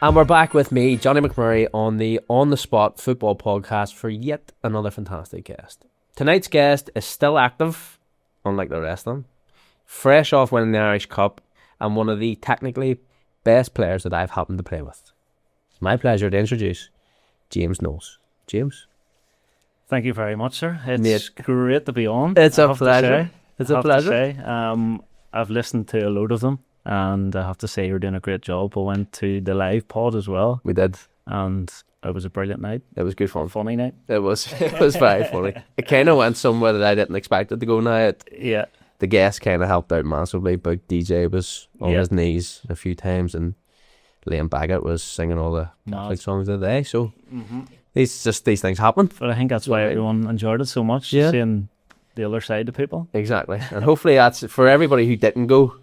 And we're back with me, Johnny McMurray, on the On the Spot football podcast for yet another fantastic guest. Tonight's guest is still active, unlike the rest of them, fresh off winning the Irish Cup, and one of the technically best players that I've happened to play with. It's my pleasure to introduce James Knowles. James? Thank you very much, sir. It's great to be on. It's a pleasure. It's a pleasure. I've listened to a load of them, and I have to say you're doing a great job. I went to the live pod as well. We did. And it was a brilliant night. It was good fun. Funny night. It was very funny. It kind of went somewhere that I didn't expect it to go now. Yeah. The guests kind of helped out massively, but DJ was on his knees a few times, and Liam Baggett was singing all the classic songs of the day. So these things happen. But I think that's why everyone enjoyed it so much, seeing the other side of people. Exactly. And hopefully that's, for everybody who didn't go,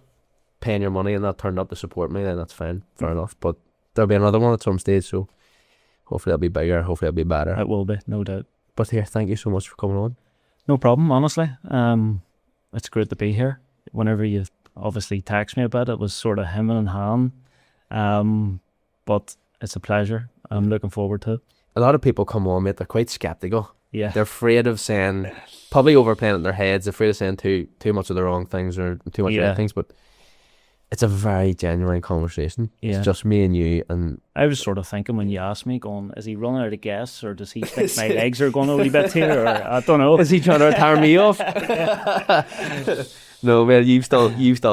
paying your money and not turned up to support me, then that's fine. Fair enough. But there'll be another one at some stage, so hopefully it'll be bigger, hopefully it'll be better. It will be, no doubt. But here, thank you so much for coming on. No problem, honestly. It's great to be here. Whenever you obviously text me about it, it was sort of him and Han. But it's a pleasure. I'm looking forward to it. A lot of people come on, mate, they're quite sceptical. Yeah. They're afraid of saying, probably overplaying it in their heads, afraid of saying too much of the wrong things or too much of the right things, but it's a very genuine conversation. Yeah. It's just me and you. And I was sort of thinking when you asked me, going, is he running out of gas, or does he think my legs are going a wee bit here, or I don't know. Is he trying to retire me off? No, man, you've still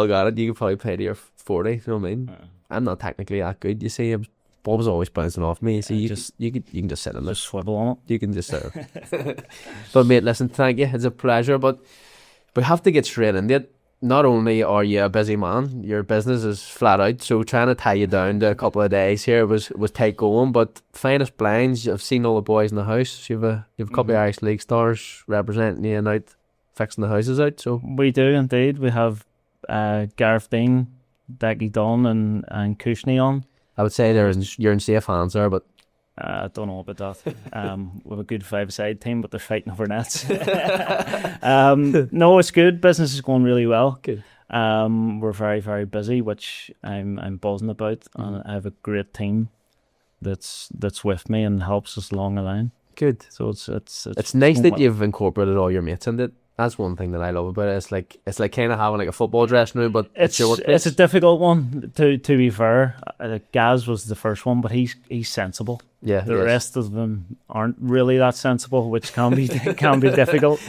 got it. You could probably play to your 40, you know what I mean? I'm not technically that good, you see. Ball was always bouncing off me. So you can just sit in there. Just swivel on it. You can just sit. But mate, listen, thank you. It's a pleasure. But we have to get straight into it. Not only are you a busy man, your business is flat out. So trying to tie you down to a couple of days here was tight going. But finest blinds, I've seen all the boys in the house. You've a couple of Irish League stars representing you and out fixing the houses out. So we do indeed. We have Gareth Dean, Decky Dunn, and Kushney on. I would say you're in safe hands there, but I don't know about that. We have a good five-side team, but they're fighting over nets. No, it's good. Business is going really well. Good. We're very, very busy, which I'm buzzing about, and I have a great team that's with me and helps us along the line. Good. So it's nice that you've incorporated all your mates in it. That's one thing that I love about it. It's like kind of having like a football dressing room, but it's your workplace. It's a difficult one, to be fair. Gaz was the first one, but he's sensible. Yeah, the rest of them aren't really that sensible, which can be difficult.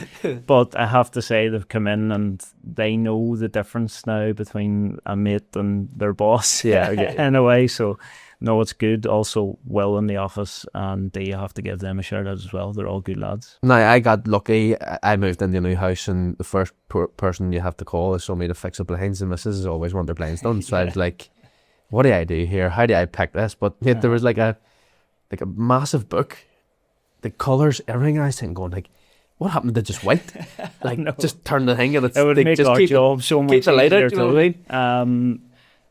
But I have to say they've come in and they know the difference now between a mate and their boss. Yeah, okay. In a way. So no, it's good. Also, Will in the office, and you have to give them a shout out as well. They're all good lads. Now, I got lucky. I moved into a new house, and the first person you have to call is somebody to fix the blinds. And missus always want their blinds done. So I was like, what do I do here? How do I pick this? But yet there was like a massive book, the colours, everything. And I was thinking, going like, what happened to just white? Like, just turn the thing and it would make our job so much keep the light easier. out, you know what I mean?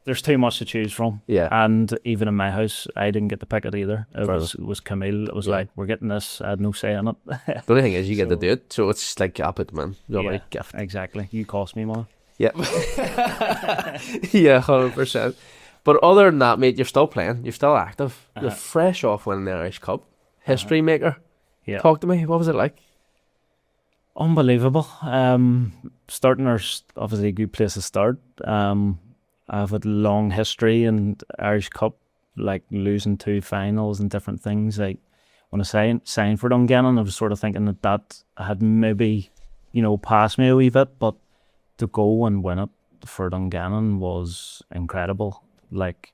There's too much to choose from. Yeah. And even in my house, I didn't get to pick it either. It was Camille. It was like, we're getting this. I had no say in it. The only thing is you get to do it. So it's like, I'll put them in. You're gift. Exactly. You cost me more. Yeah. Yeah, 100%. But other than that, mate, you're still playing. You're still active. You're fresh off winning the Irish Cup. History maker. Yeah. Talk to me. What was it like? Unbelievable. Starting our obviously a good place to start. I've had a long history in Irish Cup, like losing 2 finals and different things. Like when I signed for Dungannon, I was sort of thinking that had maybe, passed me a wee bit, but to go and win it for Dungannon was incredible. Like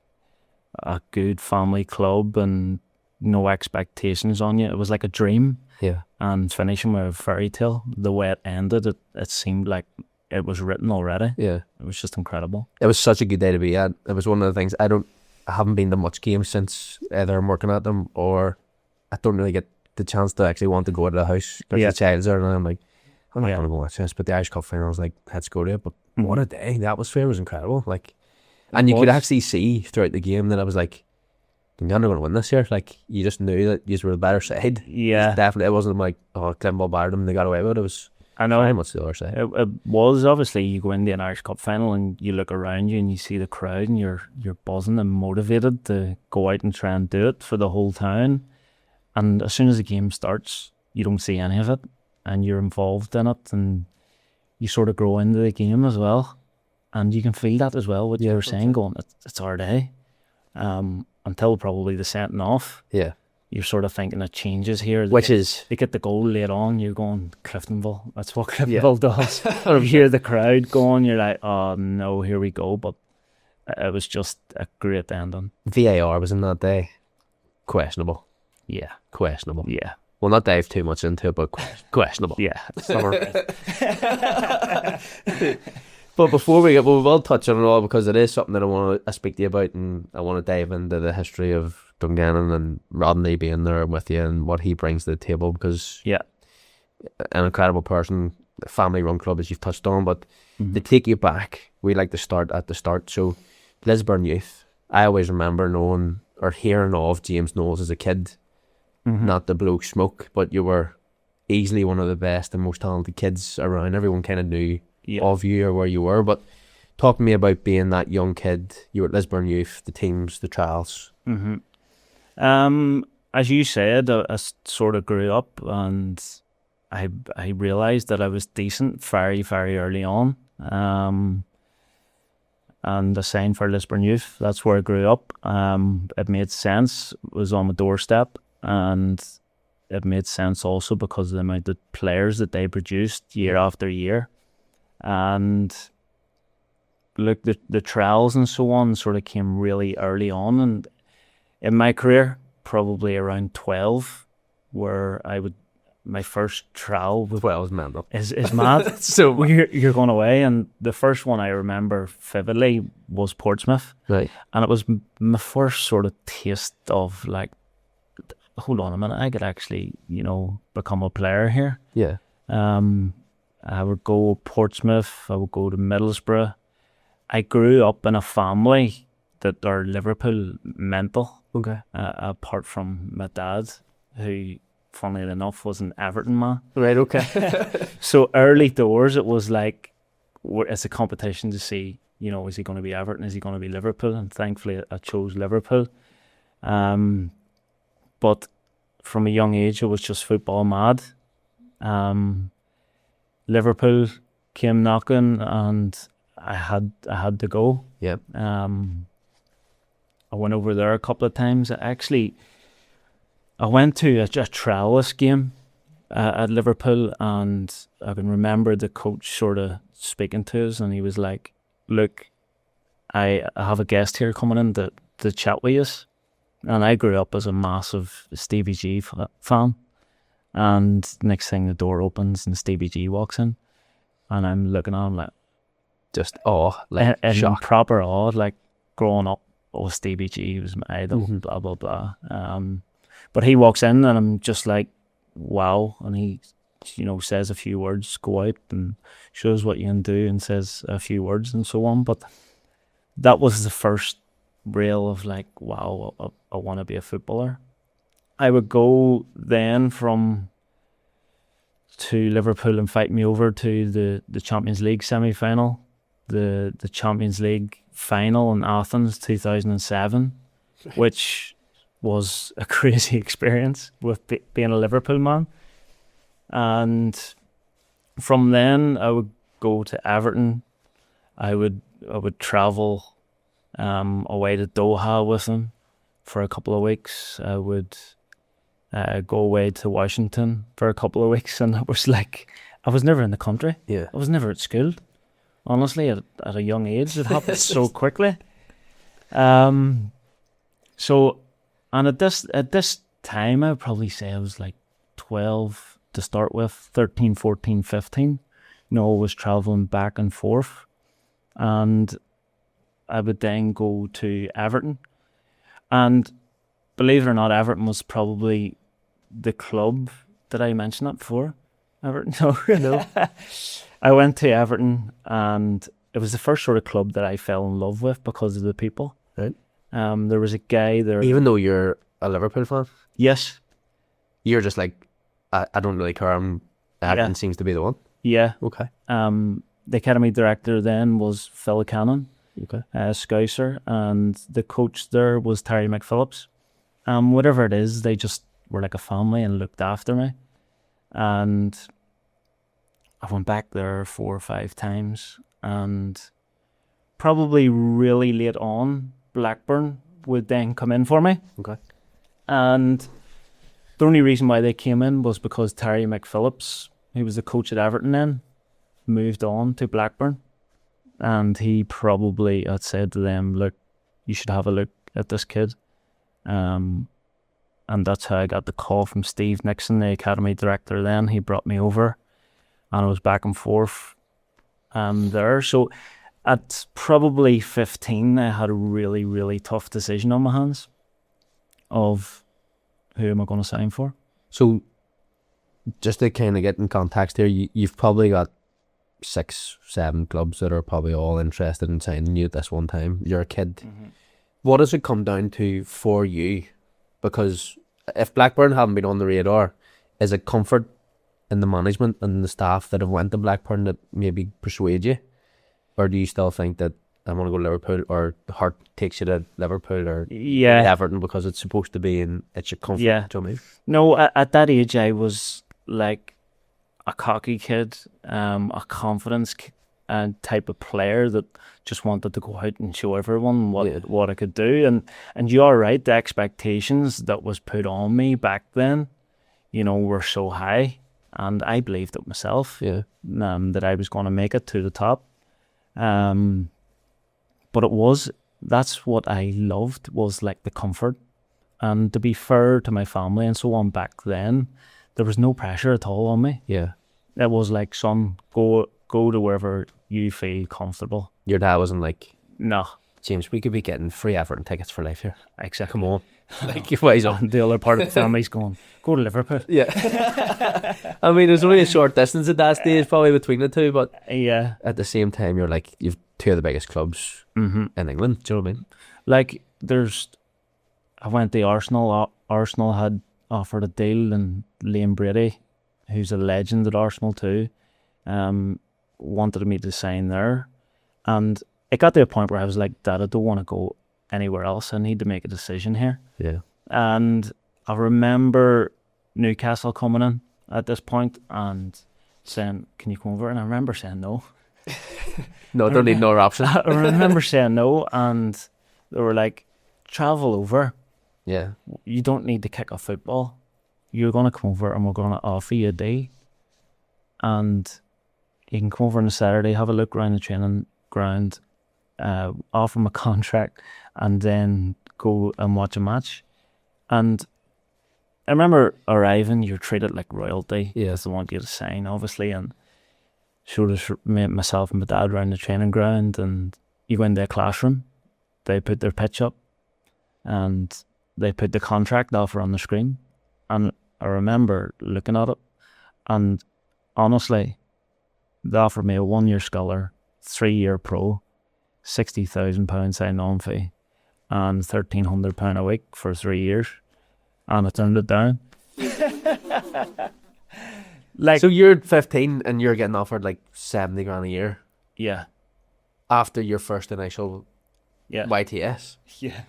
a good family club and no expectations on you. It was like a dream. Yeah. And finishing with a fairy tale, the way it ended, it seemed like it was written already. Yeah. It was just incredible. It was such a good day to be at. It was one of the things, I haven't been to much games since either I'm working at them or I don't really get the chance to actually want to go to the house because the child's there, and I'm like, I'm not going to go watch this. But the Irish Cup final, I was like, let's go to it. But what a day. The atmosphere was incredible. Like, and you could actually see throughout the game that I was like, I'm not going to win this year. Like, you just knew that you were the better side. Yeah. Definitely. It wasn't like, Cliftonville battered them, they got away with it. It was I know. Very much the other side. It was obviously you go into an Irish Cup final and you look around you and you see the crowd and you're buzzing and motivated to go out and try and do it for the whole town. And as soon as the game starts, you don't see any of it, and you're involved in it, and you sort of grow into the game as well. And you can feel that as well. What you were saying, going, it's our day. Until probably the setting off. Yeah. You're sort of thinking it changes here. They get the goal late on, you're going, Cliftonville. That's what Cliftonville does. Or you hear the crowd going, you're like, oh no, here we go. But it was just a great ending. VAR was in that day. Questionable. Yeah. Questionable. Yeah. We'll not dive too much into it, but questionable. Yeah. But before we get, we will touch on it all because it is something that I want to speak to you about, and I want to dive into the history of Dungannon and Rodney being there with you and what he brings to the table, because an incredible person, family-run club as you've touched on, but to take you back, we like to start at the start. So Lisburn Youth, I always remember knowing or hearing of James Knowles as a kid, not the bloke smoke, but you were easily one of the best and most talented kids around. Everyone kind of knew of you or where you were, but talk to me about being that young kid. You were at Lisburn Youth, the teams, the trials. As you said, I sort of grew up and I realised that I was decent very, very early on. And I signed for Lisburn Youth. That's where I grew up. It made sense. It was on my doorstep, and it made sense also because of the amount of players that they produced year after year. And look, the trials and so on sort of came really early on, and in my career, probably around 12, where my first trial with 12 is mental. Is mad. So you're going away, and the first one I remember vividly was Portsmouth, right? And it was my first sort of taste of like, hold on a minute, I could actually, become a player here. Yeah. I would go Portsmouth, I would go to Middlesbrough. I grew up in a family that are Liverpool mental. Okay. Apart from my dad, who, funnily enough, was an Everton man. Right, okay. So early doors, it was like, it's a competition to see, is he going to be Everton, is he going to be Liverpool? And thankfully, I chose Liverpool. But from a young age, I was just football mad. Liverpool came knocking, and I had to go. Yep. I went over there a couple of times. I went to a trialist game at Liverpool, and I can remember the coach sort of speaking to us, and he was like, "Look, I have a guest here coming in to chat with us." And I grew up as a massive Stevie G fan. And next thing, the door opens and Stevie G walks in, and I'm looking at him like, just awe, like shock, proper awe. Like growing up, Stevie G was my idol, blah blah blah. But he walks in, and I'm just like, wow. And he, says a few words, go out and shows what you can do, and says a few words and so on. But that was the first real of like, wow, I want to be a footballer. I would go then to Liverpool and fight me over to the Champions League semi-final, the Champions League final in Athens 2007, which was a crazy experience with being a Liverpool man. And from then I would go to Everton. I would travel away to Doha with them for a couple of weeks. I would go away to Washington for a couple of weeks, and it was like, I was never in the country. Yeah. I was never at school. Honestly, at a young age, it happened so quickly. So, and at this time, I would probably say I was like 12 to start with, 13, 14, 15. I was travelling back and forth. And I would then go to Everton. And believe it or not, Everton was probably the club that I mentioned that before. Everton, no. I went to Everton, and it was the first sort of club that I fell in love with because of the people. Right. There was a guy there. Even though you're a Liverpool fan? Yes. You're just like, I don't really care. Everton seems to be the one. Yeah. Okay. The academy director then was Phil Cannon, Okay. Scouser, and the coach there was Terry McPhillips. Whatever it is, they just were like a family and looked after me. And I went back there 4 or 5 times, and probably really late on, Blackburn would then come in for me. Okay. And the only reason why they came in was because Terry McPhillips, who was the coach at Everton then, moved on to Blackburn. And he probably had said to them, look, you should have a look at this kid. And that's how I got the call from Steve Nixon, the academy director then. He brought me over, and I was back and forth there. So at probably 15, I had a really, really tough decision on my hands of who am I going to sign for. So just to kind of get in context here, you've probably got 6, 7 clubs that are probably all interested in signing you at this one time. You're a kid. Mm-hmm. What does it come down to for you? Because if Blackburn haven't been on the radar, is it comfort in the management and the staff that have went to Blackburn that maybe persuade you? Or do you still think that I'm going to go to Liverpool, or the heart takes you to Liverpool or Everton because it's supposed to be and it's your comfort? Yeah. Do you know what I mean? No, at that age, I was like a cocky kid, a confidence type of player that just wanted to go out and show everyone what I could do. And you are right, the expectations that was put on me back then, were so high, and I believed it myself. Yeah. That I was going to make it to the top. But that's what I loved, was like the comfort. And to be fair to my family and so on back then, there was no pressure at all on me. Yeah. It was like, son, go to wherever you feel comfortable. Your dad wasn't like, no, James, we could be getting free Everton tickets for life here. exactly. Come on. Like, wise up. The other part of the family's going, go to Liverpool. Yeah. I mean, there's only a short distance at that stage probably between the two, but Yeah. at the same time, you're like, you've 2 of the biggest clubs Mm-hmm. in England. Do you know what I mean? Like, I went to Arsenal. Arsenal had offered a deal, and Liam Brady, who's a legend at Arsenal too, wanted me to sign there. And it got to a point where I was like, Dad, I don't want to go anywhere else. I need to make a decision here. Yeah. And I remember Newcastle coming in at this point and saying, can you come over? And I remember saying no. No, don't need no option. I remember saying no, and they were like, travel over. Yeah. You don't need to kick off football. You're going to come over and we're going to offer you a day. And you can come over on a Saturday, have a look around the training ground, offer them a contract, and then go and watch a match. And I remember arriving, you're treated like royalty. Yes. They want you to sign, obviously. And so there's myself and my dad around the training ground, and you go into a classroom, they put their pitch up, and they put the contract offer on the screen. And I remember looking at it, and honestly, they offered me a 1-year scholar, 3-year pro, £60,000 sign-on fee, and £1,300 a week for 3 years, and I turned it down. Like, So you're 15 and you're getting offered like 70 grand a year yeah, after your first initial yeah, YTS yeah,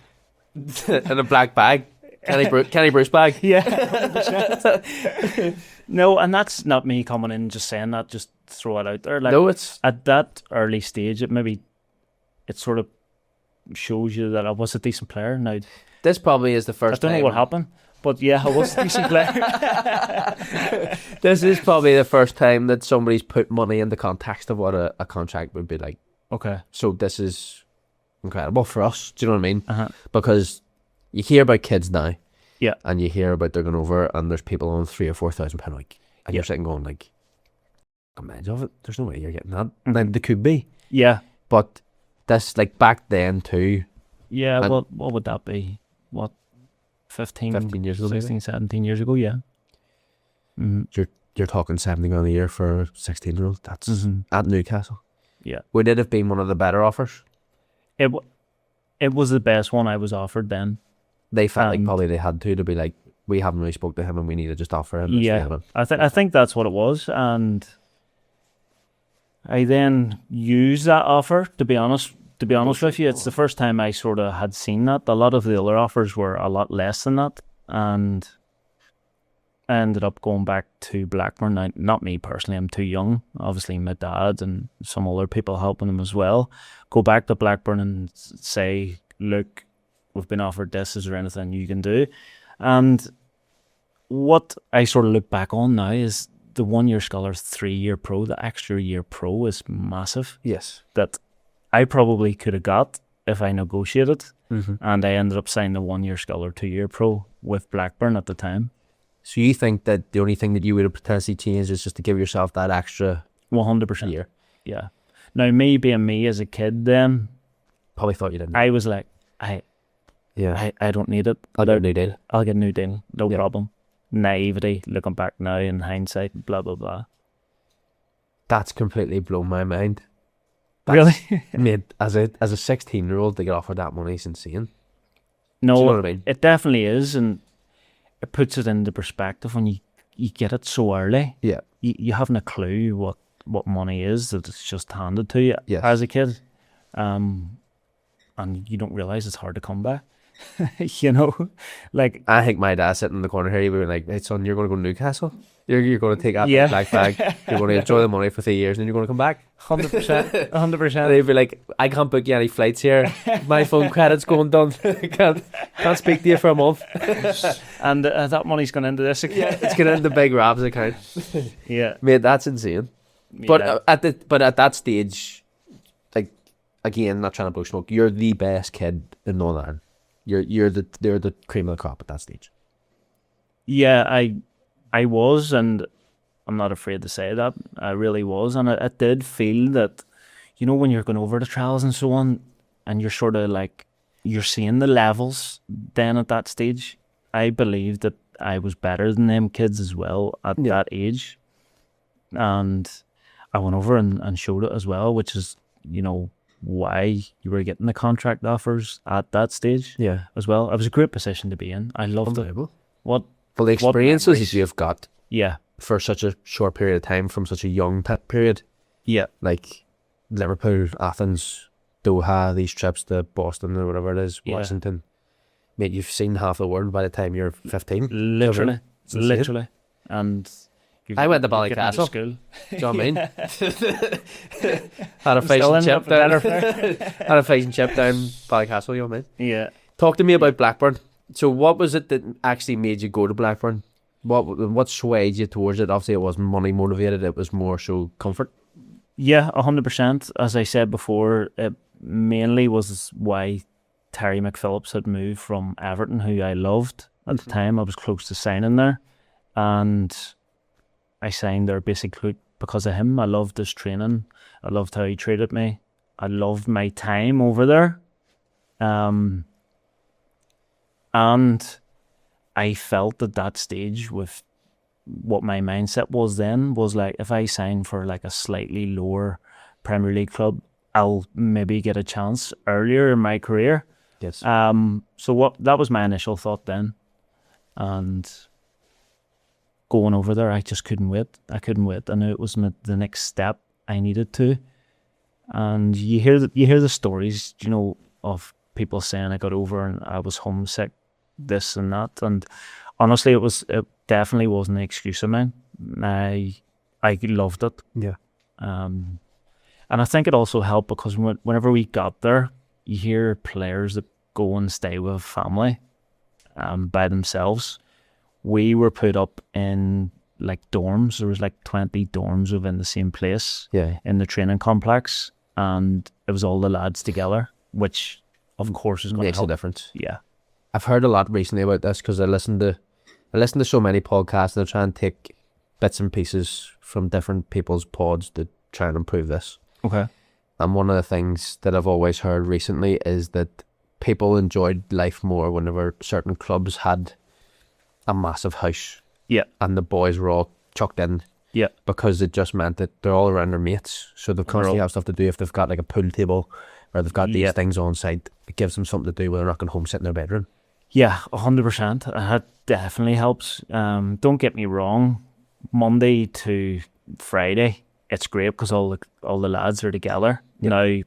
and a black bag, Kenny Bruce bag. yeah. 100%. No, and that's not me coming in and just saying that, just throw it out there. Like, No, it's at that early stage, it sort of shows you that I was a decent player. Now, this probably is the I first don't know time. what happened, but yeah, I was a decent player. This is probably the first time that somebody's put money in the context of what a contract would be like. Okay. So this is incredible for us. Do you know what I mean? Uh-huh. Because you hear about kids now, Yeah. and you hear about they're going over, and there's people on £3,000 or £4,000 a week, and Yeah. you're sitting going like, imagine of it. There's no way you're getting that. Now they could be, Yeah. but this like back then too, Yeah, And- what would that be? What, 15 years ago, maybe? 16, 17 years ago, yeah. Mm-hmm. You're talking 70 grand a year for a 16-year-old. That's Mm-hmm. at Newcastle. Yeah. Would it have been one of the better offers? It was the best one I was offered then. They felt like And- probably they had to be like, we haven't really spoke to him and we need to just offer him. Let's Yeah. have him. I think that's what it was, and I then used that offer, to be honest. To be honest with you, it's the first time I sort of had seen that. A lot of the other offers were a lot less than that, and I ended up going back to Blackburn. Now, not me personally, I'm too young. Obviously, my dad and some other people helping him as well. Go back to Blackburn and say, look, we've been offered this. Is there anything you can do? And what I sort of look back on now is the 1 year scholar's 3 year pro. The extra year pro is massive. Yes. That I probably could have got if I negotiated, and I ended up signing a 1 year scholar 2 year pro with Blackburn at the time. So you think that the only thing that you would have potentially changed is just to give yourself that extra 100% year? Yeah. Now, me being me as a kid then, Probably thought you didn't. I was like, I don't need it. I'll get a new deal. I'll get a new deal, no Yeah. problem. Naivety, looking back now in hindsight, blah, blah, blah. That's completely blown my mind. Really? Mate, as a 16-year-old to get offered that money is insane. No, Do you know what I mean? it definitely is, and it puts it into perspective when you get it so early. Yeah. You haven't a clue what money is, that it's just handed to you Yes. as a kid. And you don't realise it's hard to come by. You know? Like, I think my dad sitting in the corner here, he would be like, hey son, you're going to go to Newcastle? You're going to take that Yeah. black bag, you're going to enjoy the money for 3 years, and then you're going to come back? 100%. 100%. And he'd be like, I can't book you any flights here. My phone credit's going done. can't speak to you for a month. And that money's gone into this account. It's going into the big Rabs account. Yeah. Mate, that's insane. But Yeah. at that stage, like, again, not trying to blow smoke, you're the best kid in Northern Ireland. You're the cream of the crop at that stage. Yeah, I was, and I'm not afraid to say that. I really was, and I did feel that, you know, when you're going over the trials and so on, and you're sort of like, you're seeing the levels then at that stage, I believed that I was better than them kids as well at that age. And I went over and showed it as well, which is, you know, why you were getting the contract offers at that stage as well. It was a great position to be in. I loved it. What For the experiences memories. you've got Yeah. for such a short period of time from such a young period, Yeah. like Liverpool, Athens, Doha, these trips to Boston or whatever it is, Yeah. Washington. Mate, you've seen half the world by the time you're 15. Literally. It's insane. Literally. And I went to you're getting out of Ballycastle. school. Do you know what I mean? Had a fish Still and ended up chip down. better. Had a fish and chip down Ballycastle, you know what I mean? Yeah. Talk to me about Blackburn. So what was it that actually made you go to Blackburn? What swayed you towards it? Obviously it wasn't money motivated, it was more so comfort. Yeah, 100%. As I said before, it mainly was why Terry McPhillips had moved from Everton, who I loved at the time. I was close to signing there, and I signed there basically because of him. I loved his training. I loved how he treated me. I loved my time over there. And I felt at that stage with what my mindset was then was like, if I sign for like a slightly lower Premier League club, I'll maybe get a chance earlier in my career. Yes. So that was my initial thought then. And going over there, I just couldn't wait. I couldn't wait. I knew it was the next step I needed to. And you hear the stories, you know, of people saying I got over and I was homesick, this and that. And honestly, it definitely wasn't an excuse of mine. I loved it. Yeah. And I think it also helped because whenever we got there, you hear players that go and stay with family by themselves. We were put up in like dorms. There was like 20 dorms within the same place in the training complex, and it was all the lads together, which of course is going to Makes a help. difference. Yeah. I've heard a lot recently about this because I listen to so many podcasts and I try and take bits and pieces from different people's pods to try and improve this. Okay. And one of the things that I've always heard recently is that people enjoyed life more whenever certain clubs had a massive house. Yeah. And the boys were all chucked in. Yeah. Because it just meant that they're all around their mates. So they constantly have stuff to do. If they've got like a pool table or they've got these things on site, it gives them something to do when they're not going home sitting in their bedroom. Yeah, 100%. That definitely helps. Don't get me wrong. Monday to Friday, it's great because all the lads are together. Now,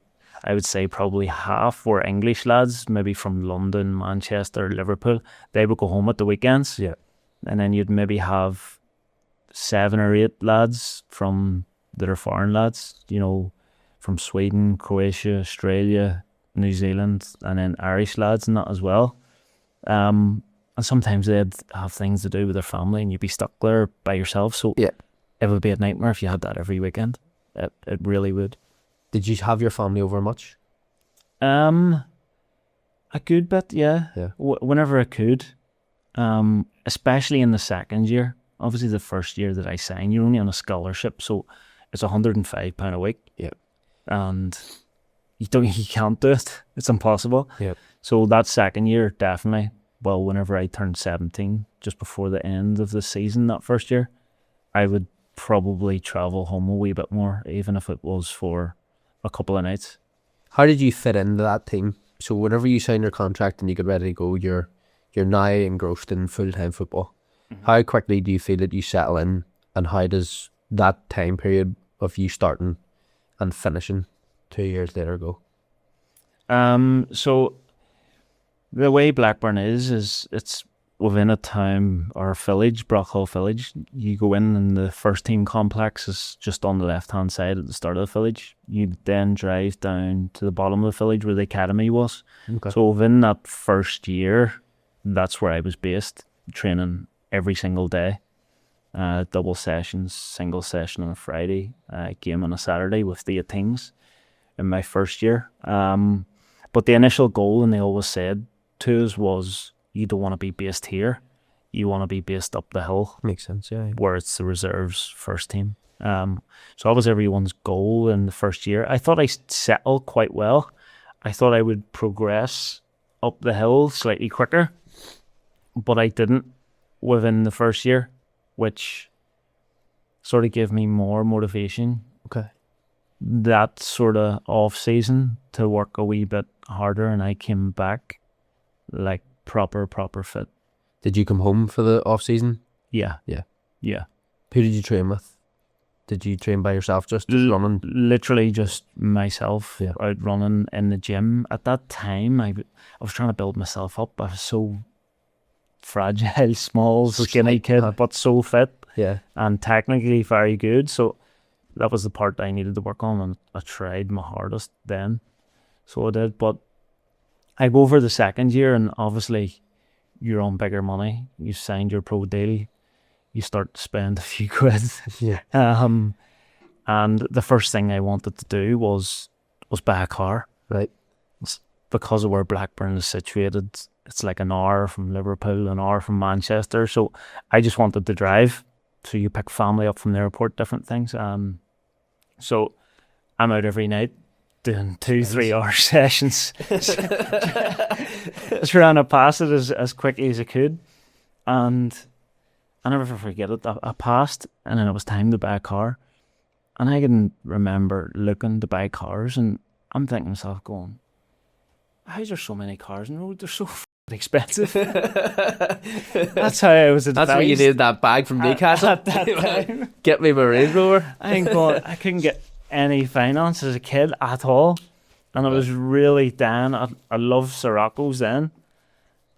I would say probably half were English lads, maybe from London, Manchester, Liverpool. They would go home at the weekends. Yeah. And then you'd maybe have 7 or 8 lads that are foreign lads, from Sweden, Croatia, Australia, New Zealand, and then Irish lads and that as well. And sometimes they'd have things to do with their family and you'd be stuck there by yourself. So it would be a nightmare if you had that every weekend. It really would. Did you have your family over much? A good bit, yeah. Whenever I could. Especially in the second year. Obviously the first year that I signed, you're only on a scholarship, so it's £105 a week. Yeah. And you can't do it. It's impossible. Yeah. So that second year, definitely. Well, whenever I turned 17, just before the end of the season that first year, I would probably travel home a wee bit more, even if it was for a couple of nights. How did you fit into that team? So whenever you signed your contract and you get ready to go, you're now engrossed in full-time football. Mm-hmm. How quickly do you feel that you settle in, and how does that time period of you starting and finishing 2 years later go? So the way Blackburn is it's within a town or a village, Brockhall village. You go in and the first team complex is just on the left-hand side at the start of the village. You then drive down to the bottom of the village where the academy was. Okay. So within that first year, that's where I was based, training every single day. Double sessions, single session on a Friday, game on a Saturday with the 18s in my first year. But the initial goal, and they always said to us, was you don't want to be based here. You want to be based up the hill. Makes sense, yeah. Where it's the reserves first team. So that was everyone's goal in the first year. I thought I settled quite well. I thought I would progress up the hill slightly quicker, but I didn't within the first year, which sort of gave me more motivation. Okay. That sort of off season to work a wee bit harder, and I came back like proper fit. Did you come home for the off season? Yeah. Who did you train with? Did you train by yourself, just running? Literally just myself, out running in the gym. At that time, I was trying to build myself up. I was so fragile, small, skinny kid, but so fit. Yeah. And technically very good. So that was the part I needed to work on, and I tried my hardest then. So I did. But I go over the second year, and obviously you're on bigger money. You signed your pro deal. You start to spend a few quid. Yeah. And the first thing I wanted to do was buy a car. Right. Because of where Blackburn is situated, it's like an hour from Liverpool, an hour from Manchester. So I just wanted to drive. So you pick family up from the airport, different things. So I'm out every night doing 2-3 hour sessions. Trying to pass it as quickly as I could. And I never forget it. I passed, and then it was time to buy a car. And I can remember looking to buy cars, and I'm thinking to myself, going, how is there so many cars in the road? They're so expensive. That's how I was advised. That's why you needed that bag from Newcastle. At that time. Get me my Range Rover. I couldn't get any finance as a kid at all. And I was really down. I loved Sirocco's then.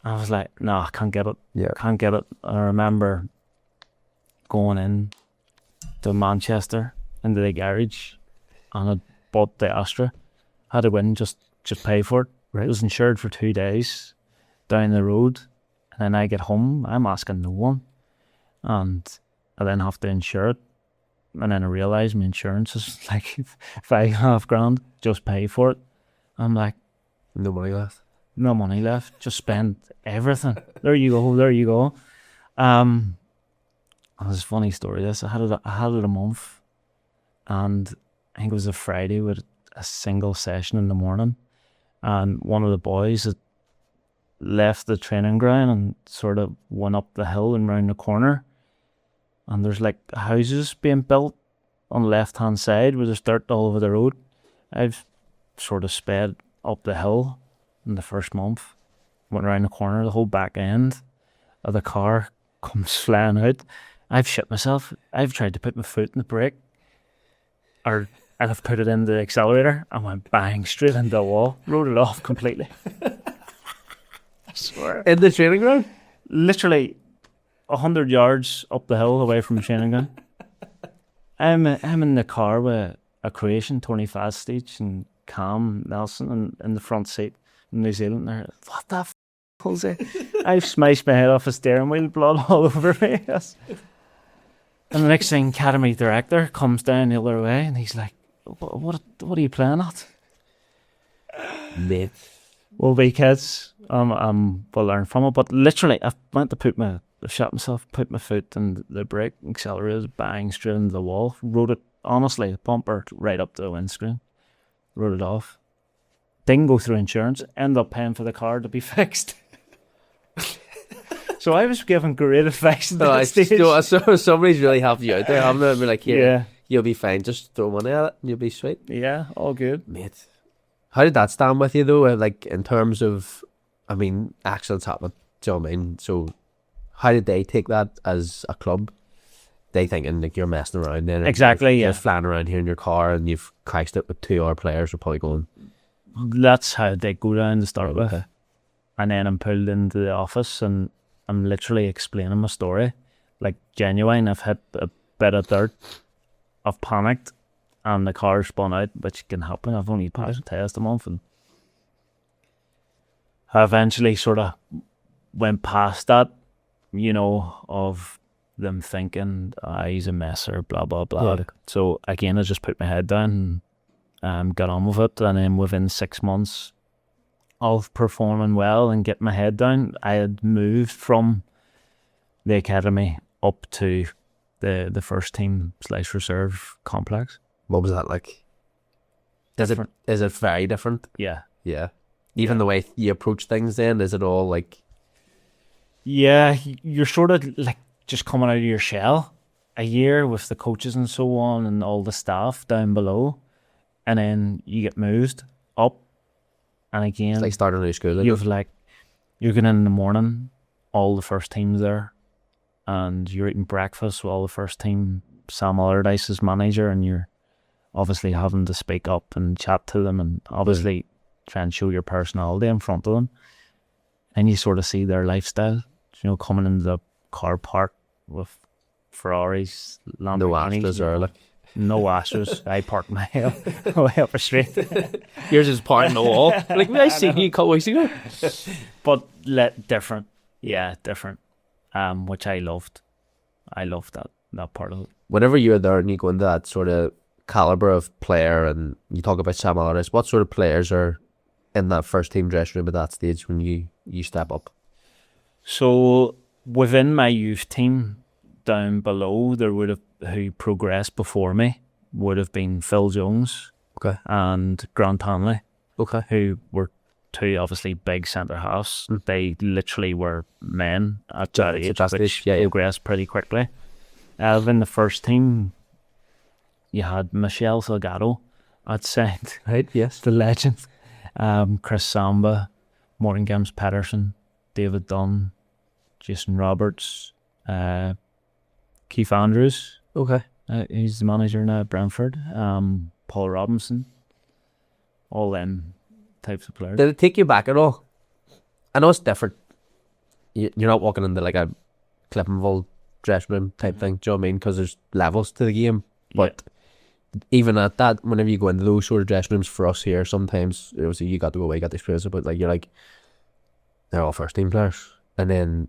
I was like, no, I can't get it. Yeah. Can't get it. I remember going in to Manchester into the garage, and I bought the Astra. Had to win, just pay for it. Right. It was insured for 2 days down the road, and then I get home, I'm asking no one, and I then have to insure it, and then I realise my insurance is like $5,500, just pay for it. I'm like, no money left. No money left. Just spend everything. There you go. It's a funny story. This I had it a month, and I think it was a Friday with a single session in the morning, and one of the boys had left the training ground and sort of went up the hill and round the corner, and there's like houses being built on the left hand side where there's dirt all over the road. I've sort of sped up the hill in the first month, went around the corner, the whole back end of the car comes flying out. I've shit myself. I've tried to put my foot in the brake, or I'd have put it in the accelerator and went bang straight into the wall, wrote it off completely. I swear. In the training ground? Literally 100 yards up the hill away from the training ground. I'm in the car with a Croatian, Tony Fastic, and Cam Nelson in the front seat in New Zealand. They're like, what the f***, Jose? I've smashed my head off a steering wheel, blood all over me. Yes. And the next thing, academy director comes down the other way, and he's like, what are you playing at? Mate. Well, we kids, we'll learn from it. But literally, I went to shot myself, put my foot in the brake, accelerated, bang, straight into the wall. Rode it, honestly, the bumper right up to the windscreen. Wrote it off. Didn't go through insurance. Ended up paying for the car to be fixed. So I was given great advice at that stage. So somebody's really helped you out there, haven't they? Be like, here, Yeah. you'll be fine. Just throw money at it and you'll be sweet. Yeah, all good. Mate. How did that stand with you though? Like in terms of, I mean, accidents happen. Do you know what I mean? So how did they take that as a club? They thinking like you're messing around then. Exactly, you're yeah. flying around here in your car and you've crashed it with 2 other players. Are probably going. That's how they go down to start with. Okay. And then I'm pulled into the office and I'm literally explaining my story. Like genuine, I've hit a bit of dirt. I've panicked and the car spun out, which can happen. I've only passed a test a month and I eventually sort of went past that, you know, of them thinking, he's a messer, blah, blah, blah. Yeah. So again, I just put my head down and got on with it. And then within 6 months of performing well and getting my head down, I had moved from the academy up to the first team / reserve complex. What was that like? Is it very different? Yeah. Yeah. Even the way you approach things then, is it all like... Yeah, you're sort of like just coming out of your shell a year with the coaches and so on and all the staff down below, and then you get moved up, and again It's like starting a new school. you're going in the morning, all the first teams there, and you're eating breakfast with all the first team, Sam Allardyce's manager, and you're obviously having to speak up and chat to them and obviously try and show your personality in front of them, and you sort of see their lifestyle, you know, coming into the car park with Ferraris, Lamborghinis. No Astras or like... No Astras. I parked my way up a street. Yours is parked in the wall. Like, I seen you a couple weeks ago. But different. Yeah, different. Which I loved. I loved that part of it. Whenever you're there and you go into that sort of caliber of player and you talk about Sam Allardyce, what sort of players are in that first team dressing room at that stage when you step up? So within my youth team down below, there would have, who progressed before me, would have been Phil Jones, Okay, and Grant Hanley, okay, who were two obviously big centre halves. They literally were men at that age, which progressed pretty quickly. In the first team, you had Michel Salgado at side, right, yes, the legend, Chris Samba, Morgan Gims Pedersen, David Dunn, Jason Roberts, Keith Andrews. okay. He's the manager now at Brentford. Paul Robinson. All them types of players. Did it take you back at all? I know it's different. You're not walking into like a Cliftonville dressing room type thing, do you know what I mean? Because there's levels to the game. But even at that, whenever you go into those sort of dressing rooms for us here, sometimes obviously you got to go away, you got the experience, but like you're like, they're all first team players. And then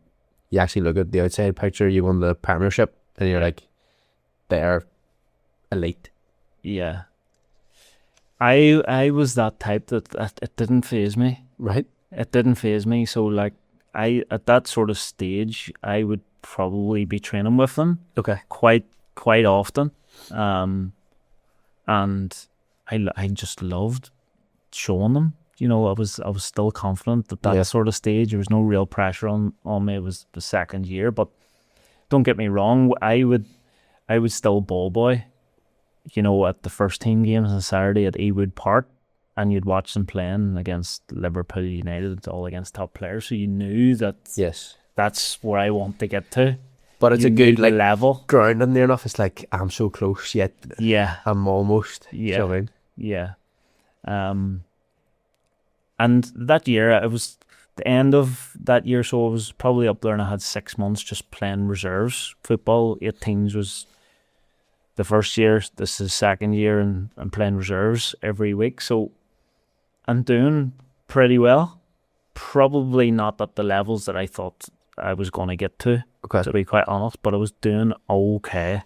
you actually look at the outside picture, you won the Premiership, and you're like, they're elite. Yeah. I was that type that it didn't faze me. Right. It didn't faze me. So like at that sort of stage, I would probably be training with them. Okay. Quite often. And I just loved showing them. You know, I was still confident at that sort of stage. There was no real pressure on me. It was the second year, but don't get me wrong, I would still ball boy, you know, at the first team games on Saturday at Ewood Park, and you'd watch them playing against Liverpool United, all against top players, so you knew that that's where I want to get to. But it's you a good need like level. grounding near enough. It's like I'm so close yet Yeah, I'm almost. Yeah. You know what I mean? yeah. And that year, it was the end of that year, so I was probably up there and I had 6 months just playing reserves football. 18s was the first year, this is the second year, and I'm playing reserves every week. So I'm doing pretty well. Probably not at the levels that I thought I was going to get Okay. to be quite honest, but I was doing okay.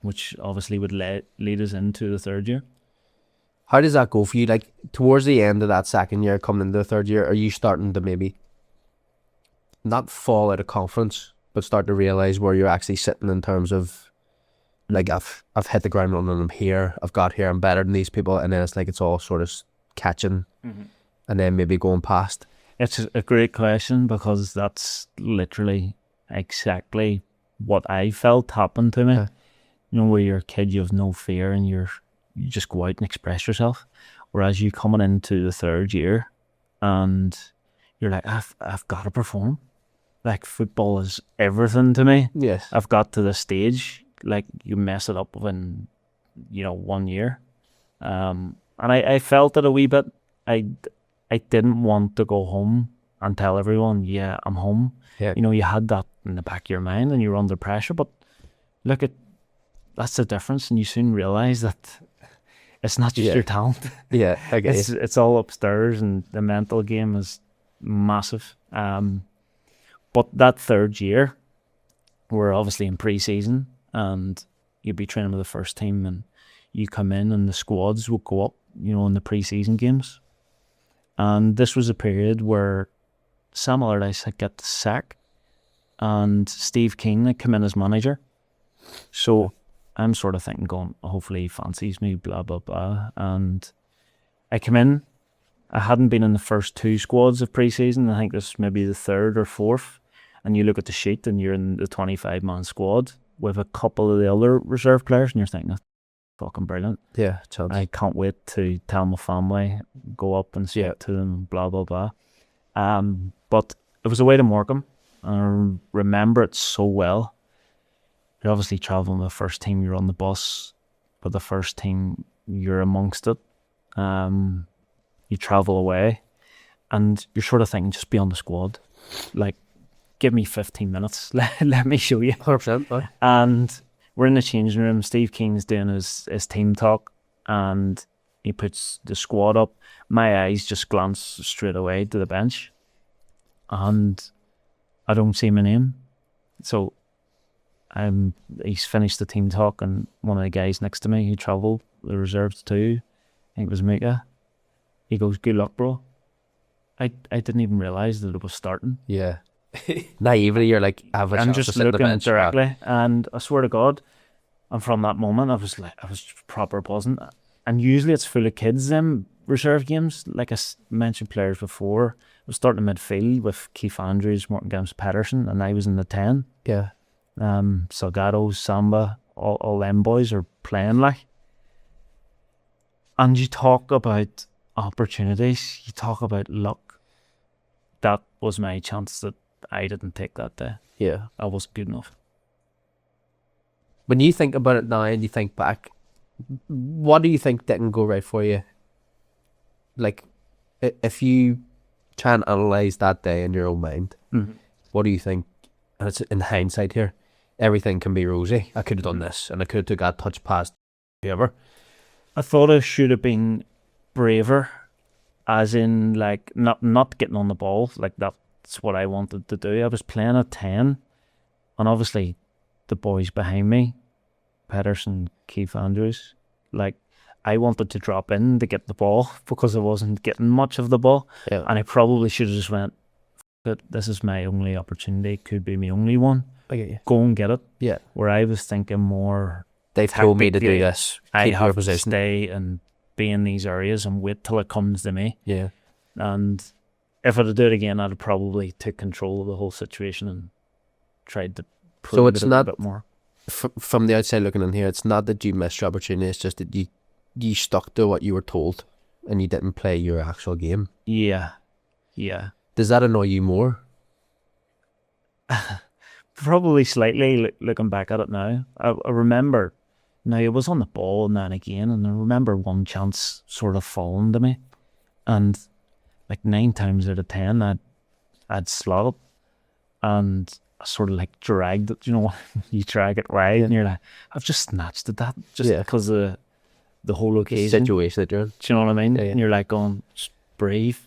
Which obviously would lead us into the third year. How does that go for you? Like towards the end of that second year, coming into the third year, are you starting to maybe not fall out of confidence, but start to realize where you're actually sitting in terms of like I've hit the ground running, I'm here, I've got here, I'm better than these people, and then it's like it's all sort of catching, and then maybe going past. It's a great question because that's literally exactly what I felt happened to me. Yeah. You know, where you're a kid, you have no fear and you just go out and express yourself. Whereas you coming into the third year and you're like, I've got to perform. Like football is everything to me. Yes. I've got to this stage. Like you mess it up within, 1 year. And I felt it a wee bit. I didn't want to go home and tell everyone, yeah, I'm home. Yeah. You had that in the back of your mind and you were under pressure. But look, that's the difference. And you soon realise that it's not just your talent. Yeah, I get you. It's all upstairs, and the mental game is massive. But that third year, we're obviously in pre-season and you'd be training with the first team and you come in and the squads will go up, in the pre-season games. And this was a period where Sam Allardyce had got the sack and Steve King had come in as manager. So I'm sort of thinking, hopefully he fancies me, blah, blah, blah. And I come in. I hadn't been in the first two squads of pre-season. I think this was maybe the third or fourth. And you look at the sheet and you're in the 25-man squad with a couple of the other reserve players and you're thinking, that's fucking brilliant. Yeah, chance. I can't wait to tell my family, go up and speak to them, blah, blah, blah. But it was a way to Morecambe. I remember it so well. You're obviously travelling with the first team, you're on the bus. But the first team, you're amongst it. You travel away. And you're sort of thinking, just be on the squad. Like, give me 15 minutes. Let me show you. 100%. And we're in the changing room. Steve Keen's doing his team talk. And he puts the squad up. My eyes just glance straight away to the bench. And I don't see my name. So he's finished the team talk, and one of the guys next to me who travelled the reserves too, I think it was Mika, he goes, "Good luck, bro." I didn't even realise that it was starting. Yeah. Naively, you're like, I have a I'm chance just to sit in the looking bench. directly, and I swear to God, and from that moment, I was proper buzzing. And usually it's full of kids, them reserve games. Like I mentioned players before, I was starting in midfield with Keith Andrews, Morton Games Pedersen, and I was in the 10. Yeah. Salgado, Samba, all them boys are playing like. And you talk about opportunities, you talk about luck. That was my chance that I didn't take that day. Yeah. I wasn't good enough. When you think about it now and you think back, what do you think didn't go right for you? Like, if you try and analyse that day in your own mind, what do you think? And it's in hindsight here, everything can be rosy. I could have done this and I could have took that touch past whoever. I thought I should have been braver, as in like not getting on the ball. Like that's what I wanted to do. I was playing at 10, and obviously the boys behind me, Pedersen, Keith Andrews, like I wanted to drop in to get the ball because I wasn't getting much of the ball. Yeah. And I probably should have just went, this is my only opportunity, could be my only one. I get you. Go and get it. Yeah. Where I was thinking more, they've told me to do this. I Keep your have to position. stay and be in these areas and wait till it comes to me. Yeah. And if I'd do it again, I'd probably take control of the whole situation and tried to prove it's it not a bit more. From the outside looking in here, it's not that you missed your opportunity, it's just that you stuck to what you were told and you didn't play your actual game. Yeah. Does that annoy you more? Probably slightly looking back at it now. I remember, now it was on the ball now and again, and I remember one chance sort of falling to me, and like 9 times out of 10 I'd slot it, and I sort of like dragged it, you know, you drag it wide and you're like, I've just snatched at that just because of the whole occasion. Situation that you're in. Do you know what I mean? Yeah. And you're like going, just breathe,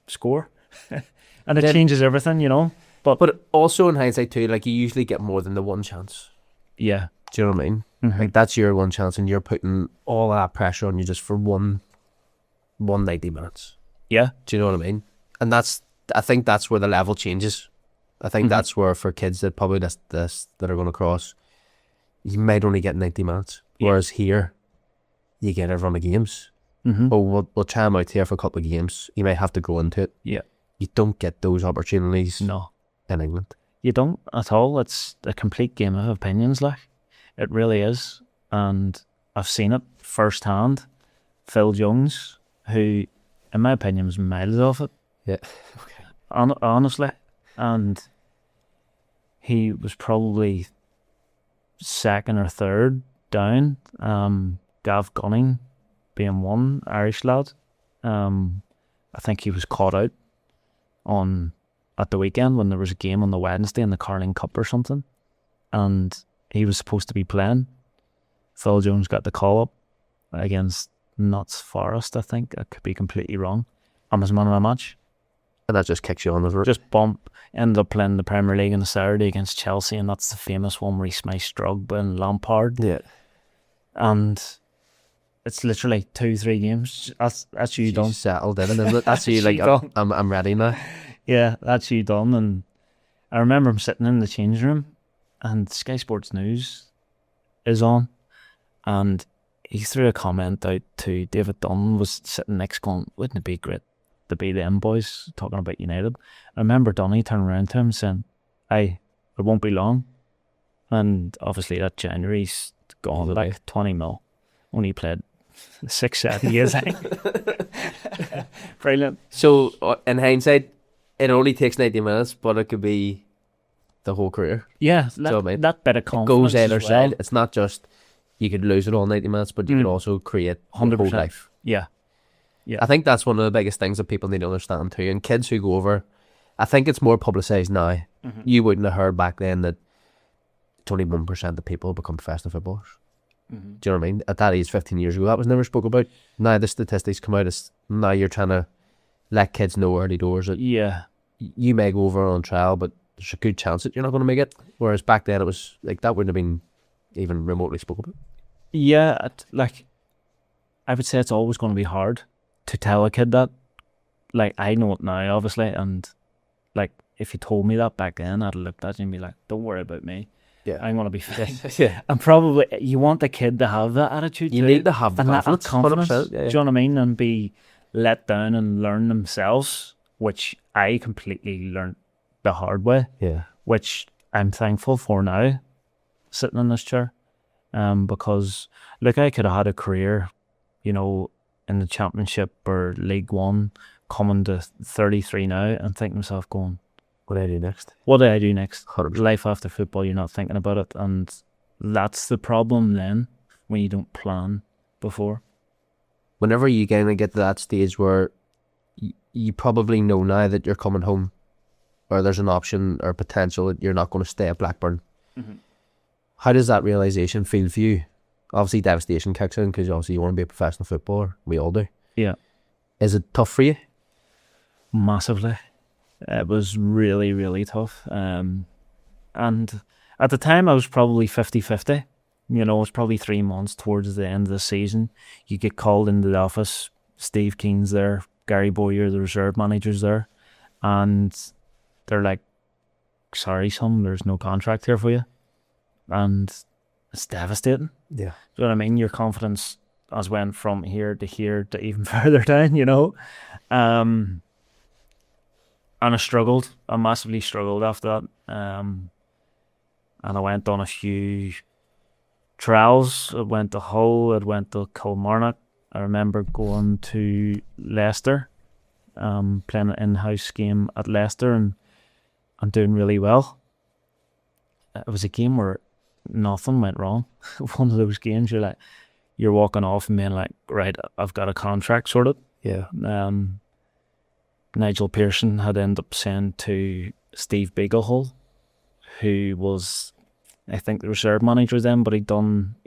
score. And it changes everything, you know. But also in hindsight too, like you usually get more than the one chance. Yeah. Do you know what I mean? Mm-hmm. Like that's your one chance and you're putting all that pressure on you just for one 90 minutes. Yeah. Do you know what I mean? And I think that's where the level changes. I think that's where for kids that probably that are going to cross, you might only get 90 minutes. Yeah. Whereas here, you get a run of games. Mm-hmm. Oh, we'll try them out here for a couple of games. You might have to grow into it. Yeah. You don't get those opportunities No. in England. You don't at all. It's a complete game of opinions, like. It really is. And I've seen it firsthand. Phil Jones, who, in my opinion, was miles off it. Yeah. Honestly. And he was probably second or third down. Gav Gunning being one Irish lad. I think he was caught out at the weekend when there was a game on the Wednesday in the Carling Cup or something, and he was supposed to be playing. Phil Jones got the call up against Notts Forest, I think. I could be completely wrong. And was man of the match. And that just kicks you on the road. Just bump. Ended up playing the Premier League on the Saturday against Chelsea, and that's the famous one where he smashed Drogba and Lampard. Yeah. And it's literally 2-3 games. That's you done. Settled in, and that's you like I'm ready now. Yeah, that's you done. And I remember him sitting in the changing room, and Sky Sports News is on, and he threw a comment out to David Dunn, was sitting next going, wouldn't it be great to be them boys, talking about United. I remember Donny turning around to him saying, it won't be long. And obviously that January's gone like 20 mil. Only played 6-7 years, I think. Brilliant. So in hindsight, it only takes 90 minutes, but it could be the whole career. Yeah, that bit of confidence goes either as well. side. It's not just you could lose it all 90 minutes, but you could also create 100% whole life. Yeah. I think that's one of the biggest things that people need to understand too. And kids who go over, I think it's more publicised now. Mm-hmm. You wouldn't have heard back then that it's only 1% of people become professional footballers. Mm-hmm. Do you know what I mean? At that age, 15 years ago, that was never spoke about. Now the statistics come out. Now you're trying to let kids know early doors that you may go over on trial, but there's a good chance that you're not going to make it. Whereas back then it was like that wouldn't have been even remotely spoken about. Yeah, like I would say it's always going to be hard to tell a kid that. Like I know it now, obviously, and like if you told me that back then, I'd have looked at you and be like, "Don't worry about me. Yeah, I'm going to be fine." Yeah, and probably you want the kid to have that attitude. You need to have the confidence. Yeah. Do you know what I mean? And be let down and learn themselves, which I completely learned the hard way. Yeah, which I'm thankful for now, sitting in this chair, because look, I could have had a career, you know, in the Championship or League One, coming to 33 now and think to myself going, what do I do next? What do I do next? 100%. Life after football, you're not thinking about it, and that's the problem then when you don't plan before. Whenever you kind of get to that stage where you probably know now that you're coming home, or there's an option or potential that you're not going to stay at Blackburn, how does that realisation feel for you? Obviously devastation kicks in because obviously you want to be a professional footballer. We all do. Yeah. Is it tough for you? Massively. It was really, really tough. And at the time I was probably 50-50. You know, it was probably 3 months towards the end of the season. You get called into the office. Steve Keen's there. Gary Boyer, the reserve manager's there. And they're like, sorry, son, there's no contract here for you. And it's devastating. Yeah. Do you know what I mean? Your confidence has went from here to even further down, you know. And I struggled. I massively struggled after that. And I went on a few trials. I went to Hull. I went to Kilmarnock. I remember going to Leicester, playing an in-house game at Leicester, and and doing really well. It was a game where nothing went wrong. One of those games you're walking off and being like, right, I've got a contract sorted. Yeah. Nigel Pearson had ended up saying to Steve Beaglehole, who was, I think, the reserve manager then, but he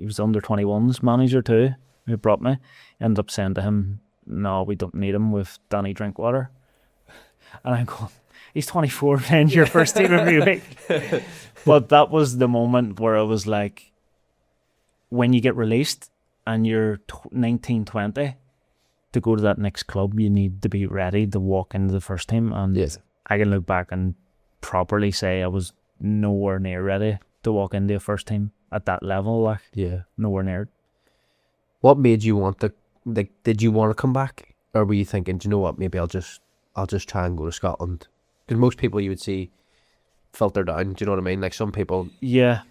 was under 21s manager too, who brought me, ended up saying to him, no, we don't need him with Danny Drinkwater. And I'm going, he's 24 playing your first team every week. But that was the moment where it was like, when you get released and you're 19, 20, to go to that next club, you need to be ready to walk into the first team. And Yes. I can look back and properly say I was nowhere near ready to walk into a first team at that level. Like, Yeah. nowhere near. What made you want to, like, did you want to come back? Or were you thinking, do you know what, maybe I'll just try and go to Scotland? Because most people you would see filter down, do you know what I mean? Like, some people Yeah.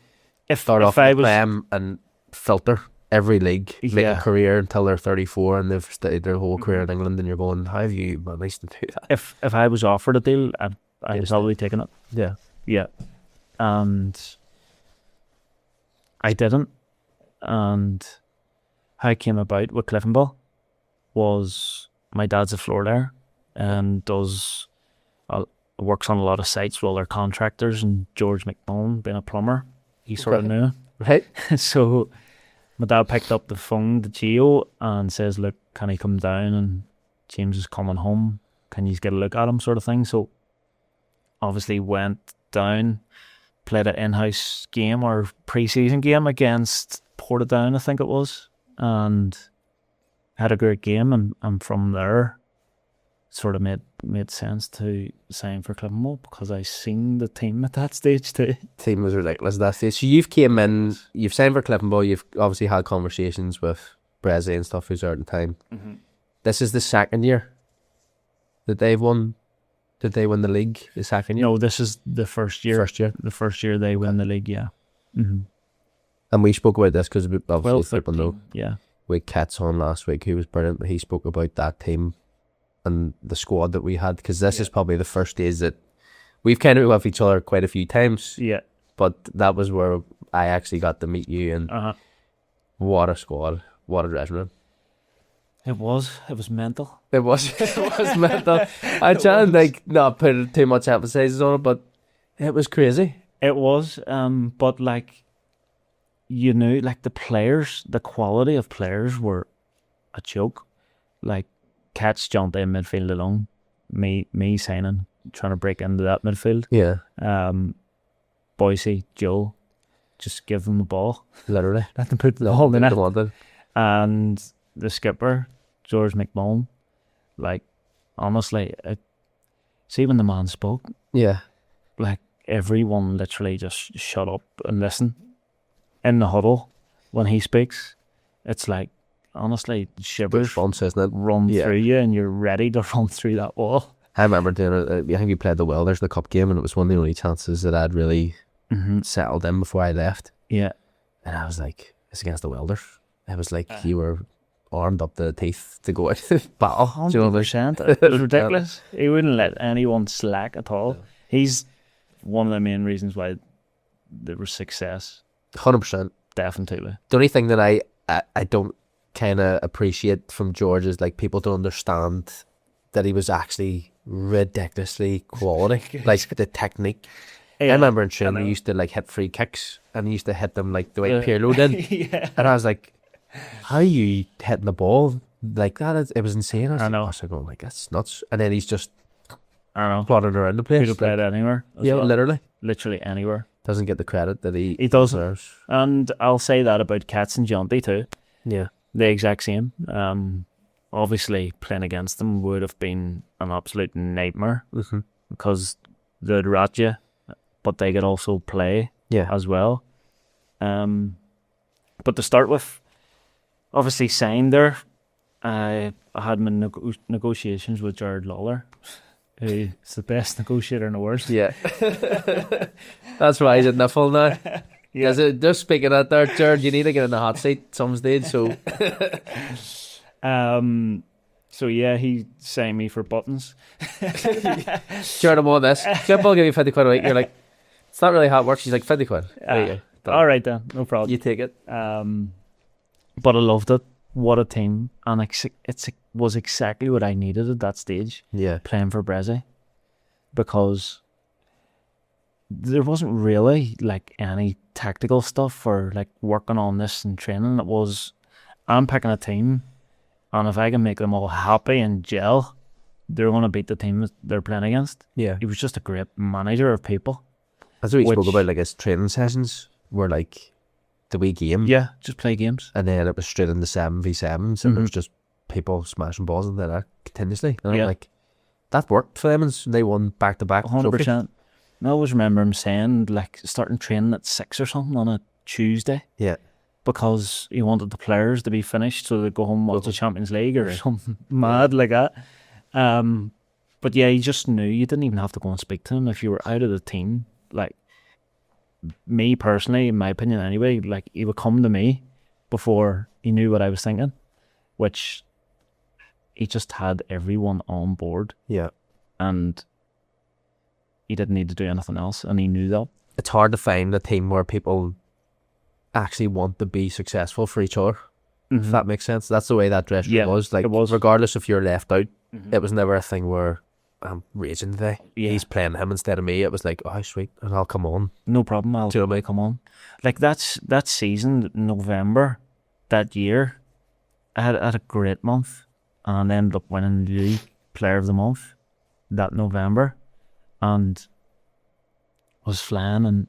start off I with was, them and filter every league, make Yeah. a career until they're 34 and they've studied their whole career in England, and you're going, how have you managed to do that? if I was offered a deal, I'd Yes. probably taken it. Yeah. Yeah. And I didn't. And how I came about with Cliftonville was my dad's a floor layer and works on a lot of sites with other contractors, and George McMullen, being a plumber, he sort of Okay. knew. Right? So my dad picked up the phone to Gio and says, look, can he come down, and James is coming home, can you get a look at him, sort of thing. So obviously went down, played an in-house game or pre-season game against Portadown, I think it was, and had a great game, and from there sort of made sense to sign for Cliftonville because I seen the team at that stage too. Team was ridiculous at that stage. So you've came in, you've signed for Cliftonville, you've obviously had conversations with Brezzy and stuff who's out in time. Mm-hmm. This is the second year that they've won. Did they win the league the second year? No, this is the first year. First year. The first year they win the league, yeah. Mm-hmm. And we spoke about this because obviously 12, people 13, know. yeah. We had Katz on last week, who was brilliant. He spoke about that team and the squad that we had, because this is probably the first days that we've kind of with each other quite a few times. Yeah. But that was where I actually got to meet you, and what a squad, what a dressing room. It was mental. It was mental. I try and like not put too much emphasis on it, but it was crazy. It was, but like, you knew, like, the players, the quality of players were a joke. Like, Katz jumped in midfield alone. Me signing, trying to break into that midfield. Yeah, Boise, Joe, just give them the ball. literally. Let them put the ball in They it. wanted. And the skipper, George McMullen, like, honestly, see when the man spoke, Yeah, like, everyone literally just shut up and listen in the huddle when he speaks. It's like, honestly, shivers goosebumps, isn't it? run Yeah. through you, and you're ready to run through that wall. I remember doing it. I think we played the Welders the cup game, and it was one of the only chances that I'd really settled in before I left. Yeah. And I was like, it's against the Welders. It was like you were armed up to the teeth to go out to battle. Do you know what I mean? 100%. It was ridiculous. He wouldn't let anyone slack at all. No. He's one of the main reasons why there was success. 100%. Definitely. The only thing that I don't kind of appreciate from George is like people don't understand that he was actually ridiculously quality. Like the technique. Yeah, I remember in training I know. he used to like hit free kicks, and he used to hit them like the way Pirlo did. Yeah. And I was like, how are you hitting the ball like that? It was insane. I know. I was going like, that's nuts. And then he's just I don't know. plodding around the place. Could have played anywhere. as Yeah, well. literally anywhere. doesn't get the credit that he doesn't. deserves. And I'll say that about Katz and Jonty too. Yeah, The exact same. Obviously, playing against them would have been an absolute nightmare because they'd rat you, but they could also play as well. But to start with, obviously signed there. I had my negotiations with Jared Lawler, who's the best negotiator in the world. yeah. That's why he's at Niffle now. Yeah. Just speaking out there, Jared, you need to get in the hot seat some stage. So So yeah, he signed me for buttons. Sure, I'm on this. I'll give you 50 quid a week. You're like, it's not really how it works. She's like, 50 quid. There you go. All right then, no problem. You take it. But I loved it. What a team, and it was exactly what I needed at that stage. Yeah. Playing for Brezzy, because there wasn't really like any tactical stuff or like working on this and training. It was, I'm picking a team, and if I can make them all happy and gel, they're going to beat the team that they're playing against. Yeah. He was just a great manager of people. That's what we spoke about, like his training sessions were like the wee game. Yeah, just play games. And then it was straight into 7v7s, and it was just people smashing balls into that continuously. And I'm like, that worked for them, and they won back-to-back 100%. I always remember him saying, like, starting training at 6 or something on a Tuesday. Yeah. Because he wanted the players to be finished so they'd go home and watch the Champions League or something mad like that. But yeah, you just knew you didn't even have to go and speak to him if you were out of the team. Like, me personally, in my opinion anyway, like, he would come to me before he knew what I was thinking, which he just had everyone on board. Yeah. And he didn't need to do anything else, and he knew that. It's hard to find a team where people actually want to be successful for each other, if that makes sense. That's the way that dress was. Like, it was. Regardless if you're left out, it was never a thing where I'm raging today. Yeah. He's playing him instead of me. It was like, oh, sweet, and I'll come on. No problem, I'll come on. Like, that season, November, that year, I had a great month, and ended up winning the league player of the month that November, and was flying, and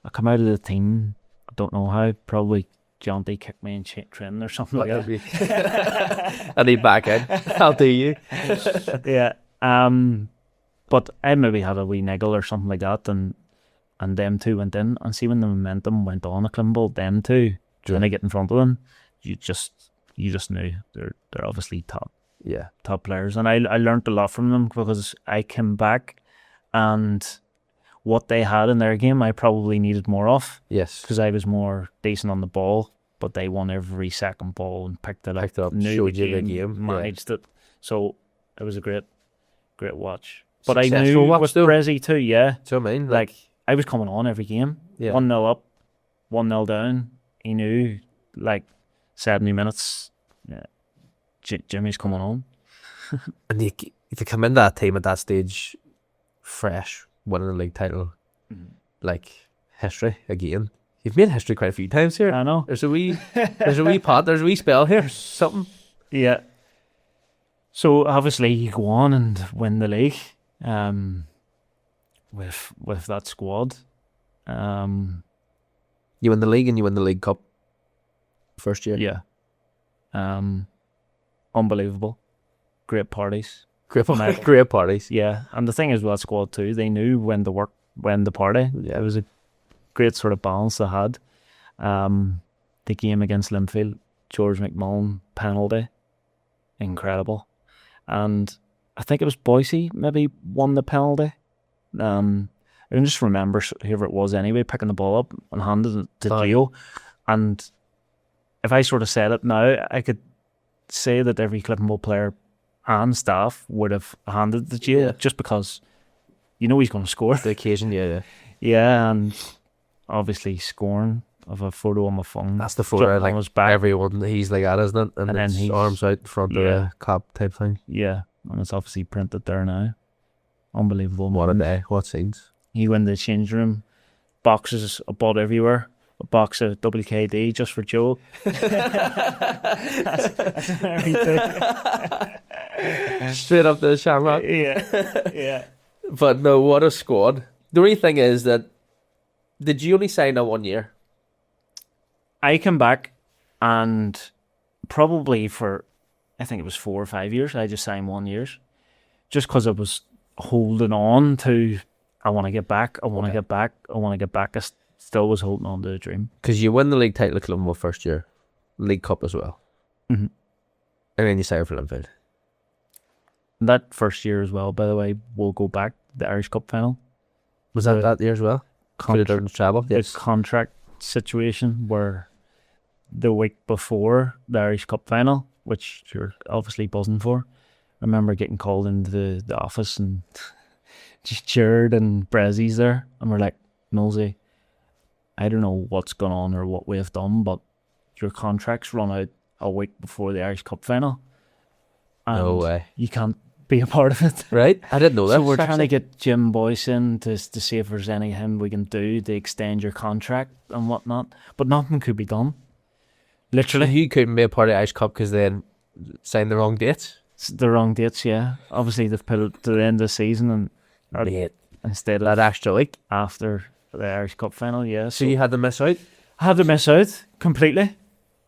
I come out of the team, I don't know how, probably Jonty kicked me in training or something like that. I need back in. I'll do you. Yeah. But I maybe had a wee niggle or something like that, and them two went in, and see when the momentum went on at Cliftonville, them two trying to get in front of them, you just knew they're obviously top players. And I learned a lot from them, because I came back, and what they had in their game I probably needed more of. Yes. Because I was more decent on the ball, but they won every second ball and picked it up, showed you the game, managed it. So it was a great watch. But Successful I knew watch with though. Brezzy too, yeah. Do you know what I mean? Like, I was coming on every game. 1-0 up, 1-0 down. He knew, like, 70 minutes, Jimmy's coming on. And you come into that team at that stage, fresh, winning a league title, like, history again. You've made history quite a few times here. I know. There's a wee pot, there's a wee spell here, something. Yeah. So obviously you go on and win the league, with that squad. You win the league and you win the League Cup first year. Yeah. Unbelievable. Great parties. Great parties. Yeah. And the thing is with that squad too, they knew when to party. Yeah. It was a great sort of balance they had. The game against Linfield, George McMullen penalty, incredible. And I think it was Boise maybe won the penalty. I can just remember whoever it was anyway picking the ball up and handed it to Gio. And if I sort of said it now, I could say that every Cliftonville player and staff would have handed it to Gio, just because you know he's going to score. The occasion, yeah. Yeah, and obviously scoring. I have a photo on my phone. That's the photo, like, his back. everyone, he's like that, isn't it? And then his arms out in front of the cop type thing. Yeah, and it's obviously printed there now. Unbelievable. What a day, what scenes. He went in the change room, boxes of bought everywhere, a box of WKD just for Joe. that's Straight up the shamrock. Yeah. But no, what a squad. The only thing is that, did you only sign that 1 year? I came back, and probably for, I think it was 4 or 5 years, I just signed 1 year. Just because I was holding on to, I want to get back, I want to get back. I still was holding on to the dream. Because you win the league title at Cliftonville first year, League Cup as well. Mm-hmm. And then you sign for Linfield. That first year as well, by the way, we'll go back to the Irish Cup final. Was that year as well? Travel? Yes. The contract situation where the week before the Irish Cup final, which you're obviously buzzing for, I remember getting called into the office and Jared and Brezzy's there, and we're like, Knowlesy, I don't know what's gone on or what we have done, but your contract's run out a week before the Irish Cup final. And No way. you can't be a part of it. Right? I didn't know that. So we're trying to get Jim Boyce in to see if there's anything we can do to extend your contract and whatnot. But nothing could be done. Literally. You couldn't be a part of the Irish Cup because then signed the wrong dates. It's the wrong dates, yeah. Obviously, they've put it to the end of the season and Mate, instead of that extra week. after the Irish Cup final, yeah. So you had to miss out? I had to miss out completely.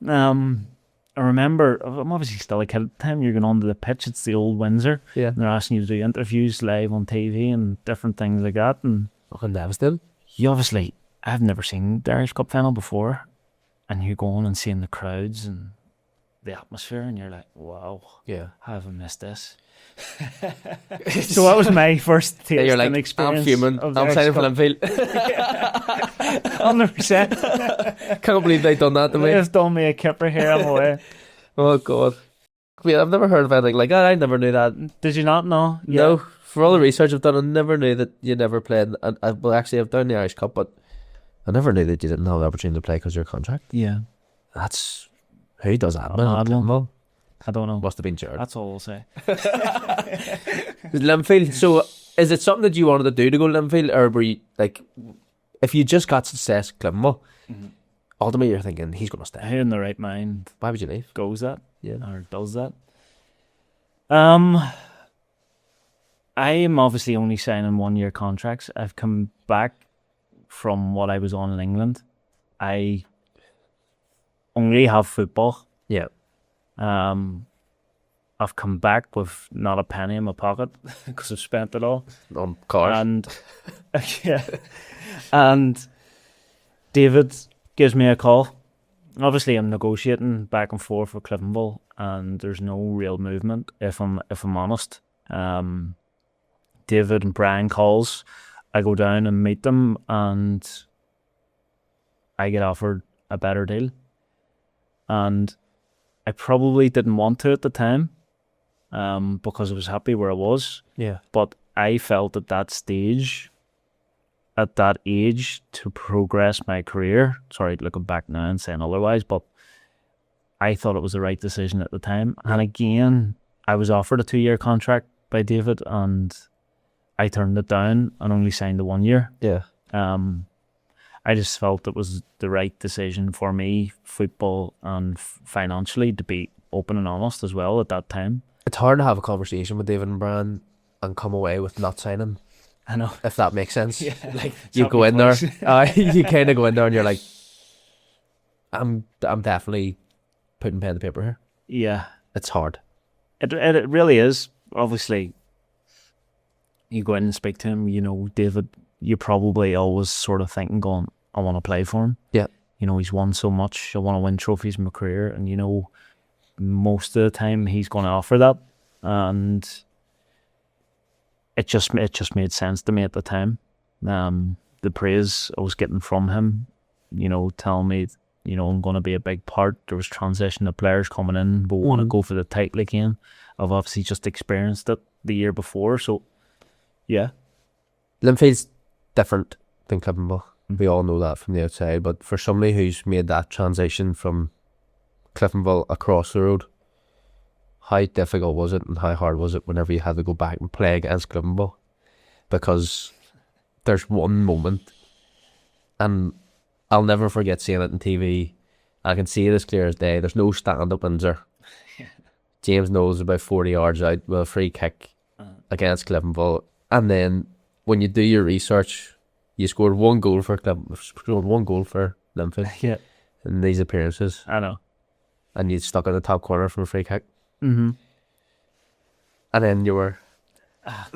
I remember, I'm obviously still a kid at the time, you're going onto the pitch, it's the old Windsor. Yeah. And they're asking you to do interviews live on TV and different things like that. And Fucking devastated. you obviously, I've never seen the Irish Cup final before. And you're going and seeing the crowds and the atmosphere, and you're like, wow, Yeah. how have I missed this? So that was my first taste Yeah, you're like, and experience. I'm fuming. of the I'm Irish signing for Cup. Linfield. 100%. Can't believe they done that to me. They've done me a kipper here, I'm away. Oh, God. Wait, I've never heard of anything like that. I never knew that. Did you not know? No, for all the research I've done, I never knew that you never played. Well, actually, I've done the Irish Cup, but I never knew that you didn't have the opportunity to play because of your contract. Yeah. That's... Who does that? A mad one. Well, I don't know. must have been Jared. That's all I'll say. Linfield. So, is it something that you wanted to do to go to Linfield, or were you like, if you just got success at Cliftonville, ultimately you're thinking he's going to stay? Who in the right mind Why would you leave? goes that? Yeah. Or does that? I am obviously only signing 1 year contracts. I've come back from what I was on in England. I only have football. Yeah. I've come back with not a penny in my pocket because I've spent it all. On cars. And yeah, and David gives me a call. Obviously, I'm negotiating back and forth with Cliftonville, and there's no real movement. If I'm honest, David and Brian calls. I go down and meet them, and I get offered a better deal. And I probably didn't want to at the time, because I was happy where I was. Yeah. But I felt at that stage, at that age, to progress my career. Sorry, looking back now and saying otherwise, but I thought it was the right decision at the time. And again, I was offered a 2 year contract by David, and I turned it down and only signed the 1 year. Yeah. I just felt it was the right decision for me, football and financially, to be open and honest as well at that time. It's hard to have a conversation with David and Brian and come away with not signing, I know. if that makes sense. Yeah, like You go in there, you kind of go in there and you're like, I'm definitely putting pen to paper here. Yeah, It's hard. it really is. Obviously, you go in and speak to him, you know, David, you're probably always sort of thinking, going, I want to play for him. Yeah. You know, he's won so much. I want to win trophies in my career. And, you know, most of the time he's going to offer that. And it just made sense to me at the time. The praise I was getting from him, you know, telling me, you know, I'm going to be a big part. There was transition of players coming in, but want to go for the title again. I've obviously just experienced it the year before. So, yeah. Linfield's different than Cliftonville. We all know that from the outside, but for somebody who's made that transition from Cliftonville across the road, how difficult was it and how hard was it whenever you had to go back and play against Cliftonville? Because there's one moment, and I'll never forget seeing it on TV. I can see it as clear as day. There's no stand-up Windsor. James Knowles is about 40 yards out with a free kick against Cliftonville, and then when you do your research, you scored 1 goal for Linfield Yeah. in these appearances, I know. and you stuck in the top corner from a free kick, Mm-hmm. and then you were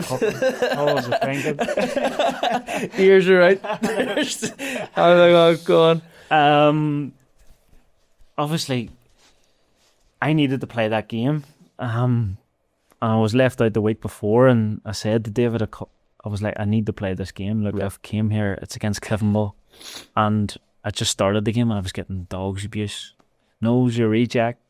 What was I thinking? ears are right. I was like, oh, go on. Obviously, I needed to play that game. And I was left out the week before, and I said to David, I was like, I need to play this game. Look, I've came here, it's against Cliftonville, and I just started the game and I was getting dogs abuse. Knowles, you reject.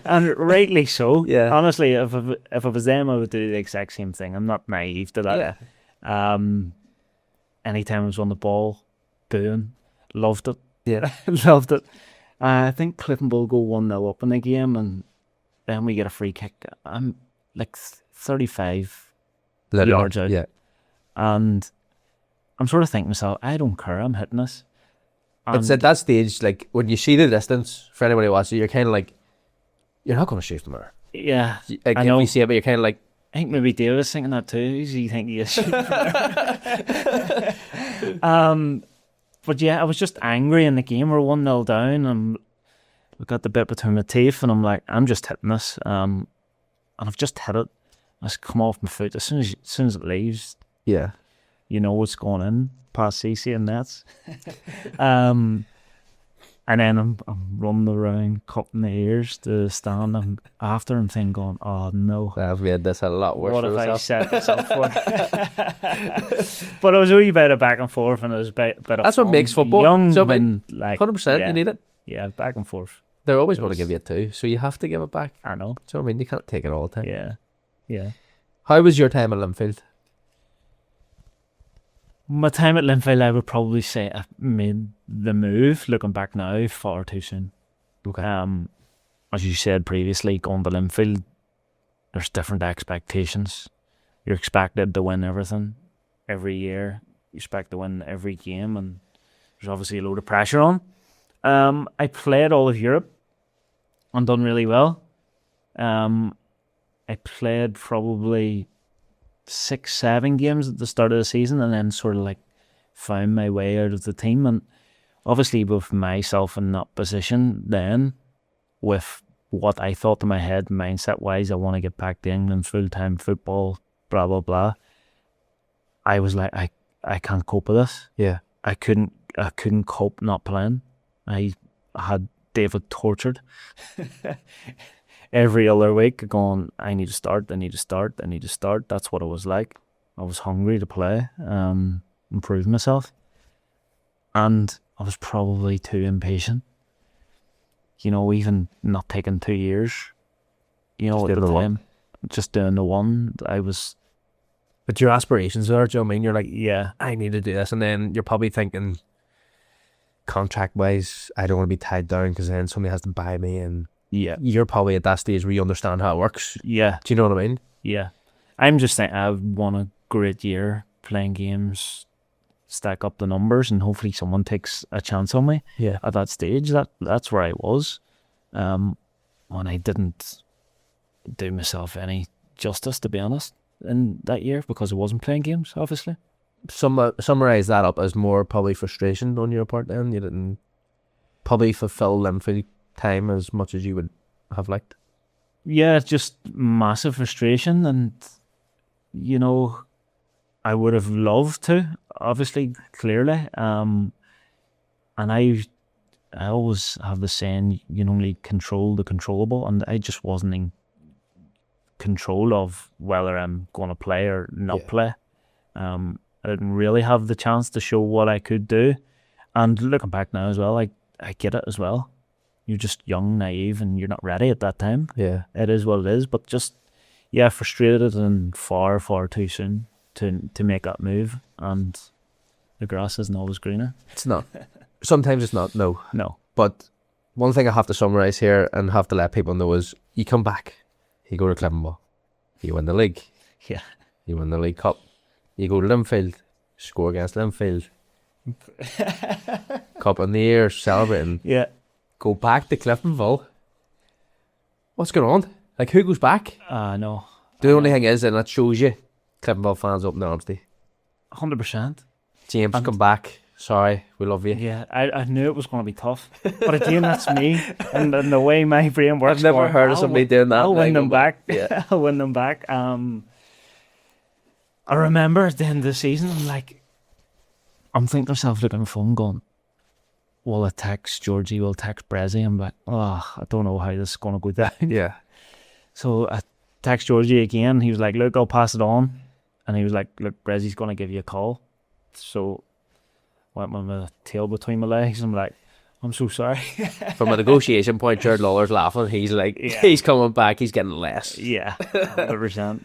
and rightly so. Yeah. Honestly, if it was them, I would do the exact same thing. I'm not naive to that. Yeah. Anytime I was on the ball, booing, loved it. Yeah. Loved it. I think Cliftonville go 1-0 up in the game, and then we get a free kick. I'm like 35 yards out. Yeah. And I'm sort of thinking to myself, I don't care, I'm hitting this. But at that stage, like, when you see the distance, for anybody watching, you're kind of like, you're not going to shoot them there. Yeah. Like, I know. If you see it, but you're kind of like, I think maybe Dave was thinking that too. Who's he think he is shooting from? But yeah, I was just angry in the game. We're 1-0 down, and we got the bit between my teeth, and I'm like, I'm just hitting this. And I've just hit it. It's come off my foot as soon as it leaves. yeah. You know what's going in past CC and nets. And then I'm running around, cupping the ears to the stand. I'm after him thinking, going, oh no. I've made this a lot worse. What for have I myself. set this up for? But it was a wee bit of back and forth, and it was a bit of That's what fun. makes football. Young, So, when, like 100%, yeah, you need it. Yeah, back and forth. They're always going to give you it too, so you have to give it back. I know. So I mean, you can't take it all the time. Yeah, yeah. How was your time at Linfield? My time at Linfield, I would probably say I made the move. Looking back now, far too soon. Okay. As you said previously, going to Linfield, there's different expectations. You're expected to win everything every year. You expect to win every game, and there's obviously a load of pressure on. I played all of Europe and done really well. I played probably 6-7 games at the start of the season, and then sort of like found my way out of the team. And obviously with myself in that position then, with what I thought in my head mindset wise, I want to get back to England, full-time football, blah blah blah, I was like, I can't cope with this. Yeah. I couldn't cope not playing. I had David tortured every other week, going, I need to start. That's what it was like. I was hungry to play, improve myself. And I was probably too impatient. You know, even not taking 2 years, you know, Just at the doing the time, just doing the one, I was... But your aspirations are, do you know what I mean? You're like, Yeah. I need to do this. And then you're probably thinking, contract-wise, I don't want to be tied down because then somebody has to buy me. And Yeah. you're probably at that stage where you understand how it works. Yeah. Do you know what I mean? Yeah. I'm just saying, I won a great year playing games, stack up the numbers, and hopefully someone takes a chance on me. Yeah. At that stage, that's where I was. When I didn't do myself any justice, to be honest, in that year, because I wasn't playing games, obviously. Summarize that up as more probably frustration on your part then. You didn't probably fulfill Linfield time as much as you would have liked. Yeah, just massive frustration, and you know, I would have loved to, obviously, clearly. And I always have the saying, you can only control the controllable, and I just wasn't in control of whether I'm going to play or not play. I didn't really have the chance to show what I could do. And looking back now as well, I get it as well. You're just young, naive, and you're not ready at that time. Yeah. It is what it is. But just, yeah, frustrated and far, far too soon to make that move. And the grass isn't always greener. It's not. Sometimes it's not, no. No. But one thing I have to summarise here and have to let people know is you come back, you go to Cliftonville, you win the league. Yeah. You win the League Cup. You go to Linfield, score against Linfield. Cup in the air, celebrating. Yeah. Go back to Cliftonville. What's going on? Like, who goes back? No. The only thing is, and that shows you, Cliftonville fans open their arms to you. 100%. James, come back. Sorry, we love you. Yeah, I knew it was going to be tough. But again, that's me. And the way my brain works. I've never heard of somebody doing that. I'll win them back. Yeah. I'll win them back. I remember at the end of the season, I'm thinking to myself, looking at my phone, going, will it text Georgie, will it text Brezzy? I'm like, I don't know how this is going to go down. Yeah. So I text Georgie again. He was like, look, I'll pass it on. And he was like, look, Brezzy's going to give you a call. So went with my tail between my legs. I'm like, I'm so sorry. From a negotiation point, Jared Lawler's laughing. He's like, he's coming back. He's getting less. Yeah, 100%.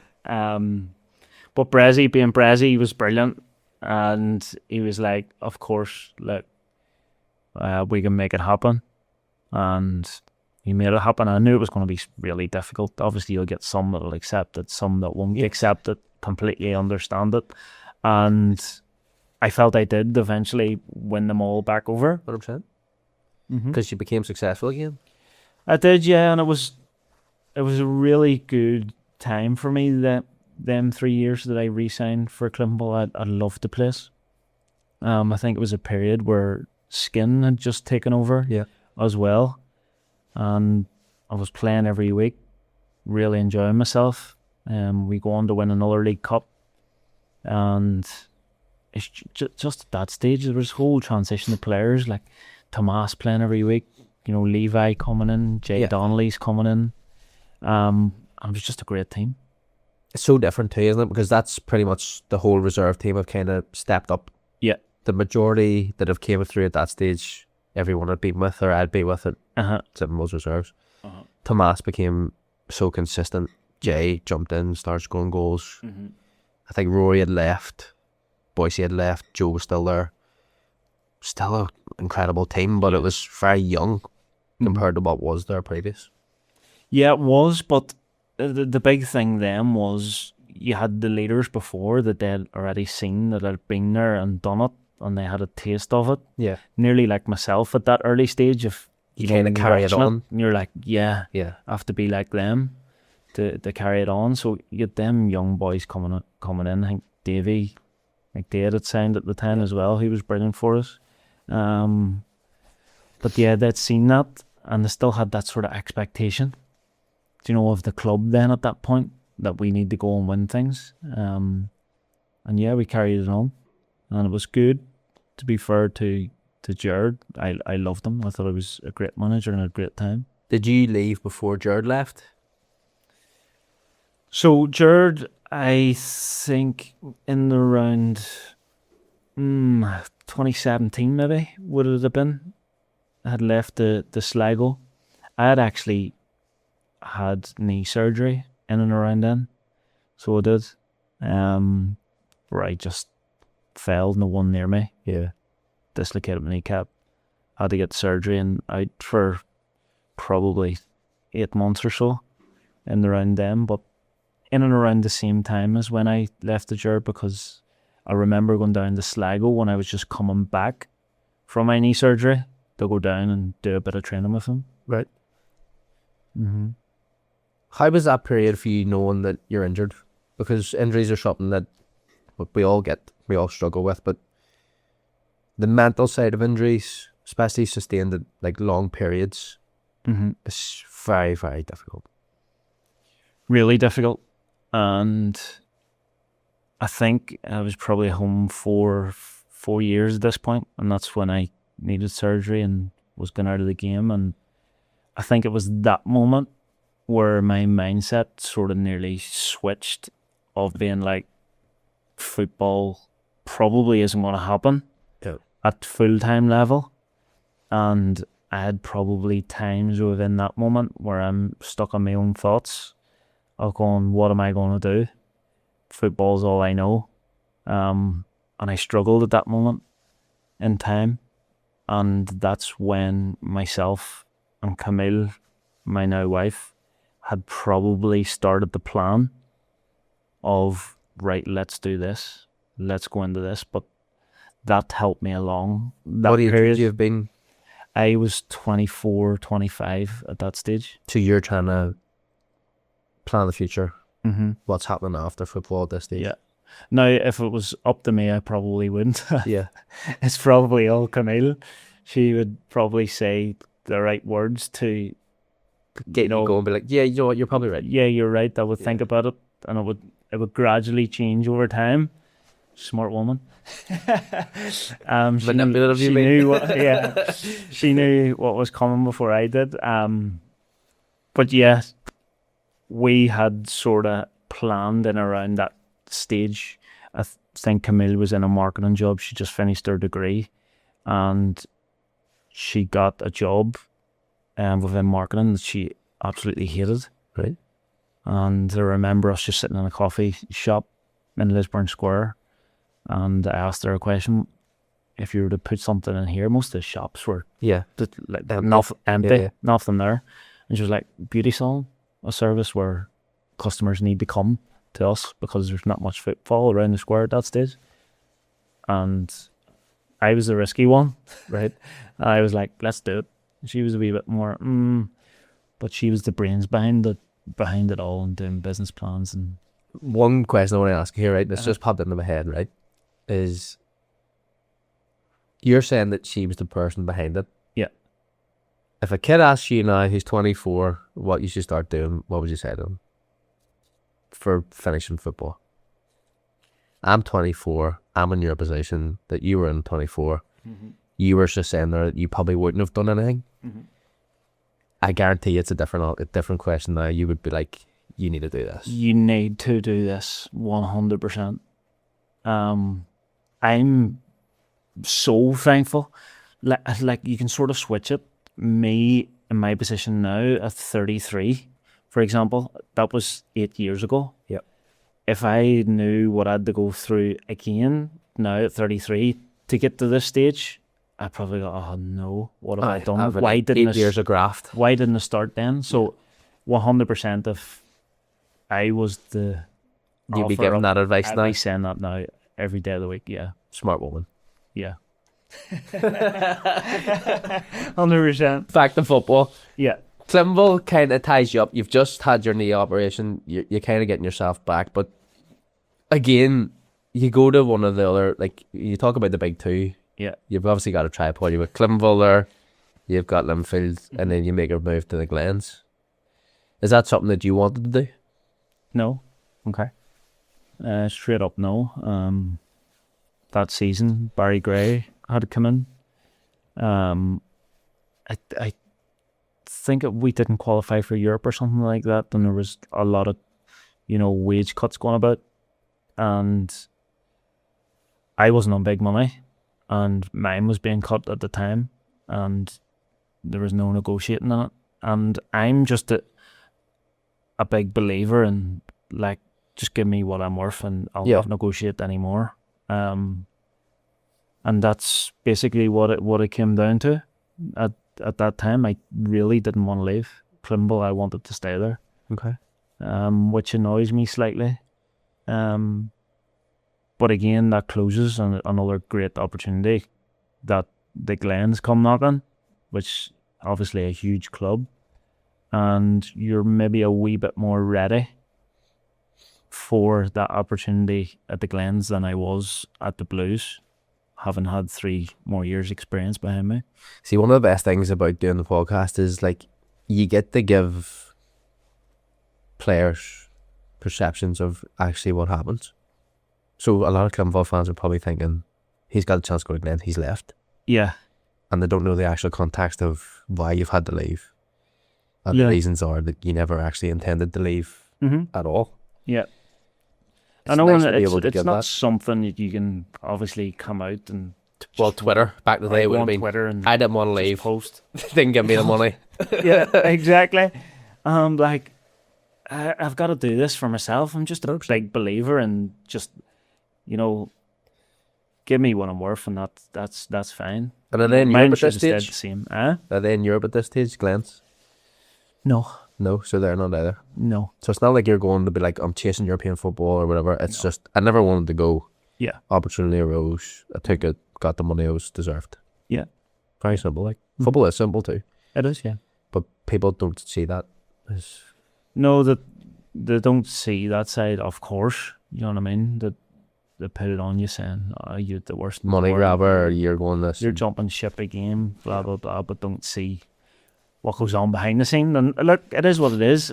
But Brezzy, being Brezzy, he was brilliant. And he was like, of course, look, we can make it happen. And he made it happen. I knew it was going to be really difficult. Obviously, you'll get some that will accept it, some that won't accept it, completely understand it. And I felt I did eventually win them all back over. 100%. Because you became successful again. I did, yeah, and it was a really good time for me. Them 3 years that I re-signed for Cliftonville, I loved the place. I think it was a period where Skin had just taken over, as well, and I was playing every week, really enjoying myself. We go on to win another League Cup, and it's just at that stage there was a whole transition of players, like Tomas playing every week, Levi coming in, Jay Donnelly's coming in, and it was just a great team. It's so different too, isn't it? Because that's pretty much the whole reserve team have kind of stepped up. Yeah. The majority that have came through at that stage, everyone had been with or I'd be with it. Except most reserves. Tomas became so consistent. Jay jumped in, started scoring goals. I think Rory had left. Boyce had left. Joe was still there. Still an incredible team, but it was very young compared to what was there previous. Yeah, it was, but the big thing then was you had the leaders before that they'd already seen, that had been there and done it, and they had a taste of it. Yeah. Nearly like myself at that early stage. If you kind of carry it on. And you're like, I have to be like them to carry it on. So you get them young boys coming in. I think Davey McDade had signed at the time as well. He was brilliant for us. But yeah, they'd seen that, and they still had that sort of expectation, of the club then at that point, that we need to go and win things. And yeah, we carried it on, and it was good. To be fair to Jared, I loved him. I thought he was a great manager and a great time. Did you leave before Jared left? So Jared, I think in the round 2017 maybe would it have been, I had left the Sligo. I had actually had knee surgery in and around then, so I did, where I just fell, no one near me, dislocated my kneecap, had to get surgery and out for probably 8 months or so in the round then, but in and around the same time as when I left the Jared, because I remember going down to Sligo when I was just coming back from my knee surgery to go down and do a bit of training with him. Right. How was that period for you, knowing that you're injured? Because injuries are something that we all struggle with, but the mental side of injuries, especially sustained at like long periods, is very, very difficult. Really difficult. And I think I was probably home for 4 years at this point, and that's when I needed surgery and was going out of the game. And I think it was that moment where my mindset sort of nearly switched, of being like, football probably isn't going to happen at full-time level. And I had probably times within that moment where I'm stuck on my own thoughts of going, what am I going to do? Football's all I know. And I struggled at that moment in time. And that's when myself and Camille, my now wife, had probably started the plan of, right, let's do this, let's go into this. But that helped me along that what age period. Would you have been? I was 24, 25 at that stage. So you're trying to plan the future, what's happening after football at this stage. Yeah. Now, if it was up to me, I probably wouldn't. Yeah. It's probably all Camille. She would probably say the right words to get you going and be like, yeah, you know what, you're probably right. Yeah, you're right. I would think about it, and it would gradually change over time. Smart woman. She knew what was coming before I did. But yeah, we had sort of planned in around that stage. I think Camille was in a marketing job. She just finished her degree, and she got a job within marketing that she absolutely hated. Right. And I remember us just sitting in a coffee shop in Lisburn Square, and I asked her a question. If you were to put something in here, most of the shops were Empty. empty, nothing there. And she was like, beauty salon, a service where customers need to come to us because there's not much footfall around the square at that stage. And I was the risky one, right? I was like, let's do it. She was a wee bit more, but she was the brains behind it all and doing business plans. And one question I want to ask you here, right? This just popped into my head, right? Is you're saying that she was the person behind it? Yeah. If a kid asks you now, who's 24, what you should start doing, what would you say to him for finishing football? I'm 24. I'm in your position that you were in 24. Mm-hmm. You were just saying there that you probably wouldn't have done anything. Mm-hmm. I guarantee you it's a different question now. You would be like, you need to do this. You need to do this 100%. I'm so thankful. Like you can sort of switch it. Me in my position now at 33, for example, that was 8 years ago. Yep. If I knew what I had to go through again now at 33 to get to this stage, I'd probably go, oh no, what have I done? Why didn't 8 years of graft? Why didn't I start then? So 100% if I was the you'd be giving that advice now? I'd be saying that now every day of the week, yeah. Smart woman. Yeah. 100%. Back to football. Yeah. Cliftonville kind of ties you up. You've just had your knee operation. You're kind of getting yourself back. But again, you go to one of the other, like, you talk about the big two. Yeah. You've obviously got a tripod. You've got Cliftonville there. You've got Linfield. And then you make a move to the Glens. Is that something that you wanted to do? No. Okay. Straight up no. That season, Barry Gray had to come in. I think we didn't qualify for Europe or something like that, and there was a lot of, wage cuts going about, and I wasn't on big money, and mine was being cut at the time, and there was no negotiating on it. And I'm just a big believer in, like, just give me what I'm worth, and I'll not negotiate anymore. And that's basically what it came down to. At that time, I really didn't want to leave Cliftonville. I wanted to stay there. Okay. Which annoys me slightly. But again, that closes on another great opportunity that the Glens come knocking, which obviously a huge club, and you're maybe a wee bit more ready for that opportunity at the Glens than I was at the Blues, having had 3 more years experience behind me. See, one of the best things about doing the podcast is, like, you get to give players perceptions of actually what happens. So a lot of Cliftonville fans are probably thinking, he's got a chance to go to Glen, he's left. Yeah. And they don't know the actual context of why you've had to leave. And the reasons are that you never actually intended to leave at all. Yeah. I know it's not something that you can obviously come out and... Well, Twitter, back in the day, would have been, Twitter and I didn't want to leave. Post. Didn't give me the money. Yeah, exactly. Like, I've got to do this for myself. I'm just a big believer in just, give me what I'm worth, and that's fine. And are they in Europe at this stage? The same. Are they in Europe at this stage, Glens? No. No, so they're not either. No. So it's not like you're going to be like, I'm chasing European football or whatever. It's just, I never wanted to go. Yeah. Opportunity arose. I took it, got the money I was deserved. Yeah. Very simple. Like, football is simple too. It is, yeah. But people don't see that. No, that they don't see that side, of course. You know what I mean? That they put it on you saying, oh, you're the worst. Money grabber, or you're going this. You're jumping ship a game, blah, blah, blah, but don't see what goes on behind the scene. And look, it is what it is.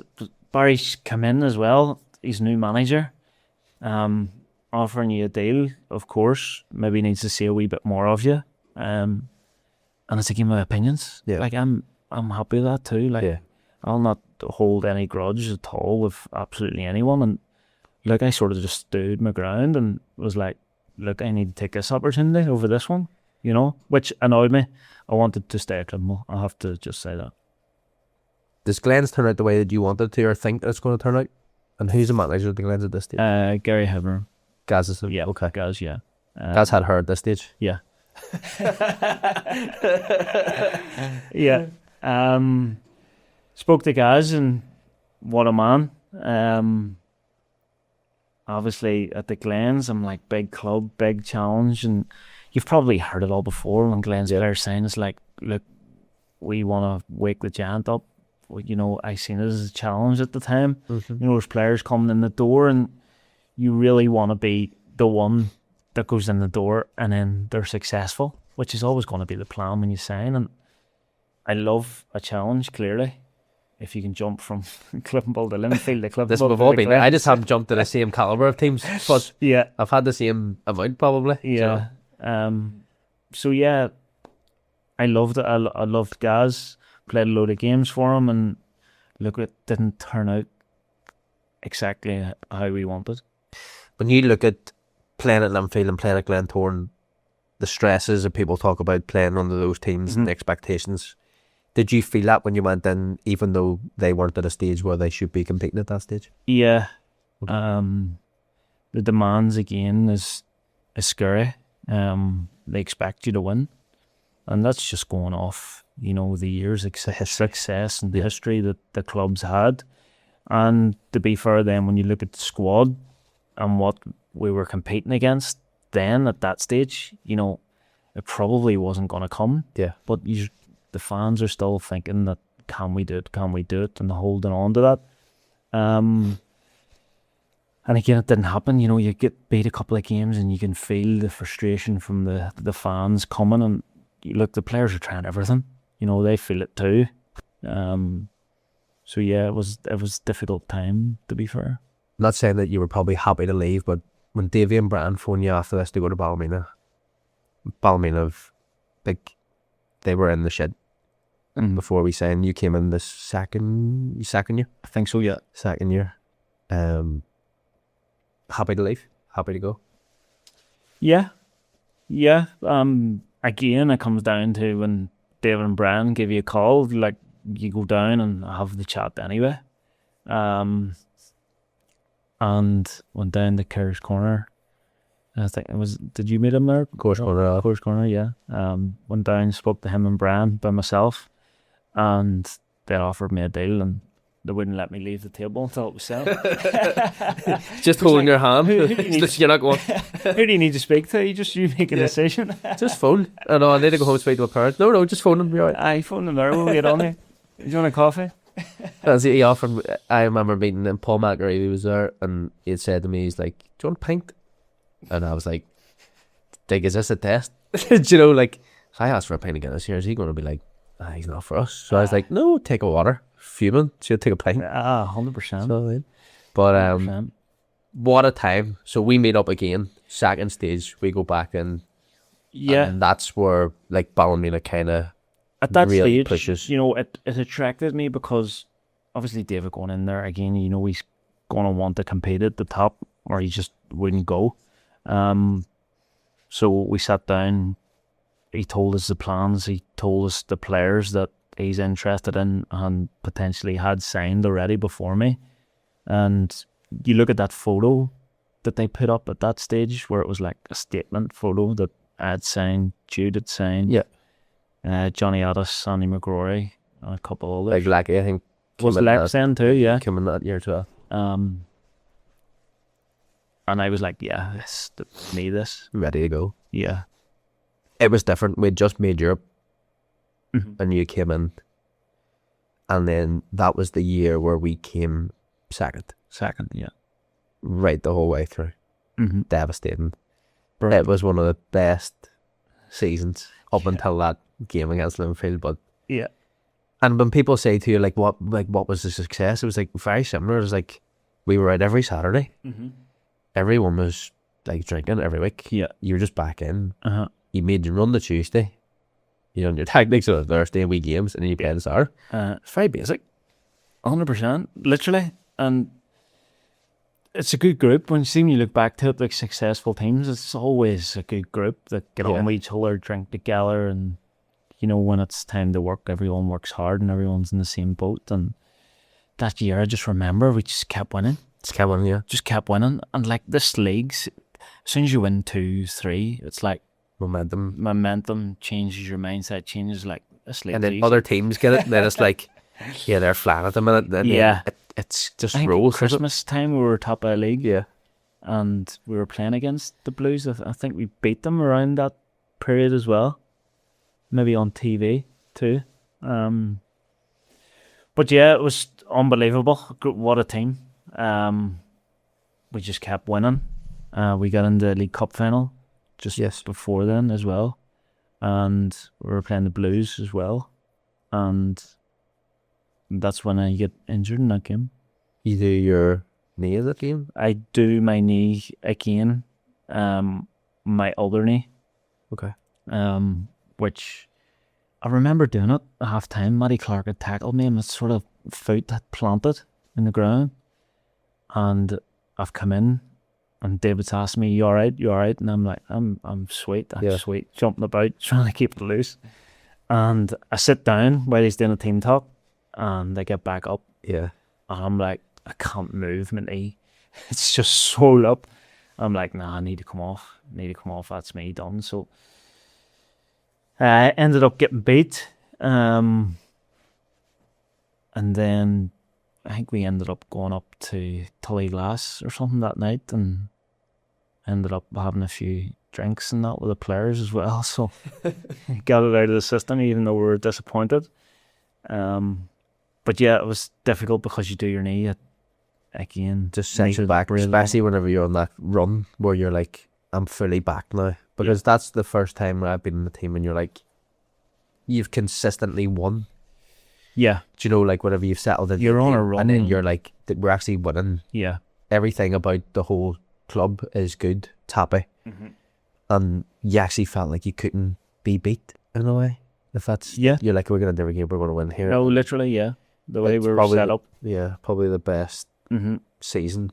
Barry's come in as well. He's new manager. Offering you a deal, of course. Maybe he needs to see a wee bit more of you. And it's a game of opinions. Yeah. Like, I'm happy with that too. Like, I'll not hold any grudge at all with absolutely anyone. And look, I sort of just stood my ground and was like, look, I need to take this opportunity over this one, which annoyed me. I wanted to stay at Cliftonville. I have to just say that. Does Glens turn out the way that you wanted to or think it's going to turn out? And who's the manager of the Glens at this stage? Gary Hebner. Gaz is Yeah. okay. Gaz, yeah. Gaz had her at this stage. Yeah. Yeah. Spoke to Gaz and what a man. Obviously at the Glens, I'm like, big club, big challenge, and you've probably heard it all before when Glens players saying it's like, look, we want to wake the giant up. You know, I seen it as a challenge at the time. Mm-hmm. You know, there's players coming in the door, and you really want to be the one that goes in the door, and then they're successful, which is always going to be the plan when you sign. And I love a challenge, clearly. If you can jump from Cliftonville to Linfield to Cliftonville. This we've all been. I just haven't jumped to the same caliber of teams, but yeah, I've had the same amount probably. yeah. So yeah, I loved it. I loved Gaz. Played a load of games for him, and look, it didn't turn out exactly how we wanted. When you look at playing at Linfield and playing at Glentoran, the stresses that people talk about playing under those teams and the expectations, did you feel that when you went in, even though they weren't at a stage where they should be competing at that stage? Yeah. The demands again is scary. They expect you to win, and that's just going off, you know, the years of success and the history that the club's had. And to be fair, then when you look at the squad and what we were competing against then at that stage, you know, it probably wasn't going to come. Yeah. But the fans are still thinking that, can we do it, and holding on to that. And again, it didn't happen. You know, you get beat a couple of games and you can feel the frustration from the fans coming, and you look, the players are trying everything. You know, they feel it too. So yeah, it was a difficult time, to be fair. I'm not saying that you were probably happy to leave, but when Davey and Brian phoned you after this to go to Ballymena, they were in the shed before we signed. You came in the second year? I think so, yeah. Second year. Happy to leave? Happy to go? Yeah. Yeah. Again, it comes down to when David and Brian give you a call, like, you go down and have the chat anyway. And went down to Kerr's Corner. I think it was, did you meet him there? Course Corner, yeah. Went down, spoke to him and Brian by myself, and they offered me a deal, and they wouldn't let me leave the table until it was settled. Just holding your hand. You're not going. Who do you need to speak to? You make a decision. Just phone. I know, I need to go home and speak to my parents. No, just phone them. You're right. I phoned them there. We'll get on there. Do you want a coffee? He offered. I remember meeting him. Paul McMurray, he was there, and he had said to me, he's like, "Do you want a pint?" And I was like, is this a test? Do you know, like, if I asked for a pint of Guinness here, is he going to be like, he's not for us? So I was like, no, take a water. Fuming, she'll take a pint. 100%. So, but 100%. What a time. So we meet up again, second stage, we go back in. Yeah. And that's where, like, Ballymena kind of at that really stage, pushes. You know, it attracted me because obviously David going in there again, you know, he's going to want to compete at the top, or he just wouldn't go. So we sat down, he told us the plans, he told us the players that he's interested in and potentially had signed already before me. And you look at that photo that they put up at that stage where it was like a statement photo that I had signed, Jude had signed, Johnny Addis, Andy McMurray, and a couple others. Like Lackey, I think. Was Lex then too, yeah. Came in that year as well. And I was like, yeah, need this. Ready to go. Yeah. It was different. We'd just made Europe and you came in. And then that was the year where we came second. Second, yeah. Right the whole way through. Devastating. Brilliant. It was one of the best seasons up until that game against Linfield. But yeah. And when people say to you, what was the success? It was like very similar. It was like we were out every Saturday. Everyone was like drinking every week. Yeah. You were just back in. You made your run the Tuesday. You done your tactics on the Thursday and wee games, and then you played the Saturday. It's very basic. 100%, literally. And it's a good group. When you look back to it, like successful teams, it's always a good group that get on with each other, drink together, and you know, when it's time to work, everyone works hard and everyone's in the same boat. And that year, I just remember we just kept winning. Just kept winning, yeah. Just kept winning. And like this league's, as soon as you win 2, 3, it's like momentum changes, your mindset changes. Like this league, and then other teams get it, and then it's like, yeah, they're flat at the minute. Then yeah, it's just I think rolls. Christmas time, we were top of the league. Yeah, and we were playing against the Blues. I think we beat them around that period as well. Maybe on TV too. But yeah, it was unbelievable. What a team. We just kept winning. We got into the League Cup final just before then as well. And we were playing the Blues as well. And that's when I get injured in that game. You do your knee in that game? I do my knee again. My other knee. Okay. Which I remember doing it at half time. Matty Clark had tackled me and my sort of foot had planted in the ground. And I've come in and David's asked me, you alright? You alright? And I'm like, I'm sweet. I'm sweet. Jumping about, trying to keep it loose. And I sit down while he's doing a team talk and I get back up. Yeah. And I'm like, I can't move my knee. It's just swollen up. I'm like, nah, I need to come off. That's me done. So I ended up getting beat. And then I think we ended up going up to Tullyglass or something that night and ended up having a few drinks and that with the players as well. So got it out of the system even though we were disappointed. But yeah, it was difficult because you do your knee again. Just sets you back, especially whenever you're on that run where you're like, I'm fully back now. Because that's the first time where I've been in the team and you're like, you've consistently won. Yeah. Do you know, like whenever you've settled in, you're on a run. And then you're like, we're actually winning. Yeah. Everything about the whole club is good, it's happy. Mm-hmm. And you actually felt like you couldn't be beat in a way. If that's, you're like, we're going to every game, we're going to win here. No, literally, yeah. The way we were set up. Yeah, probably the best season.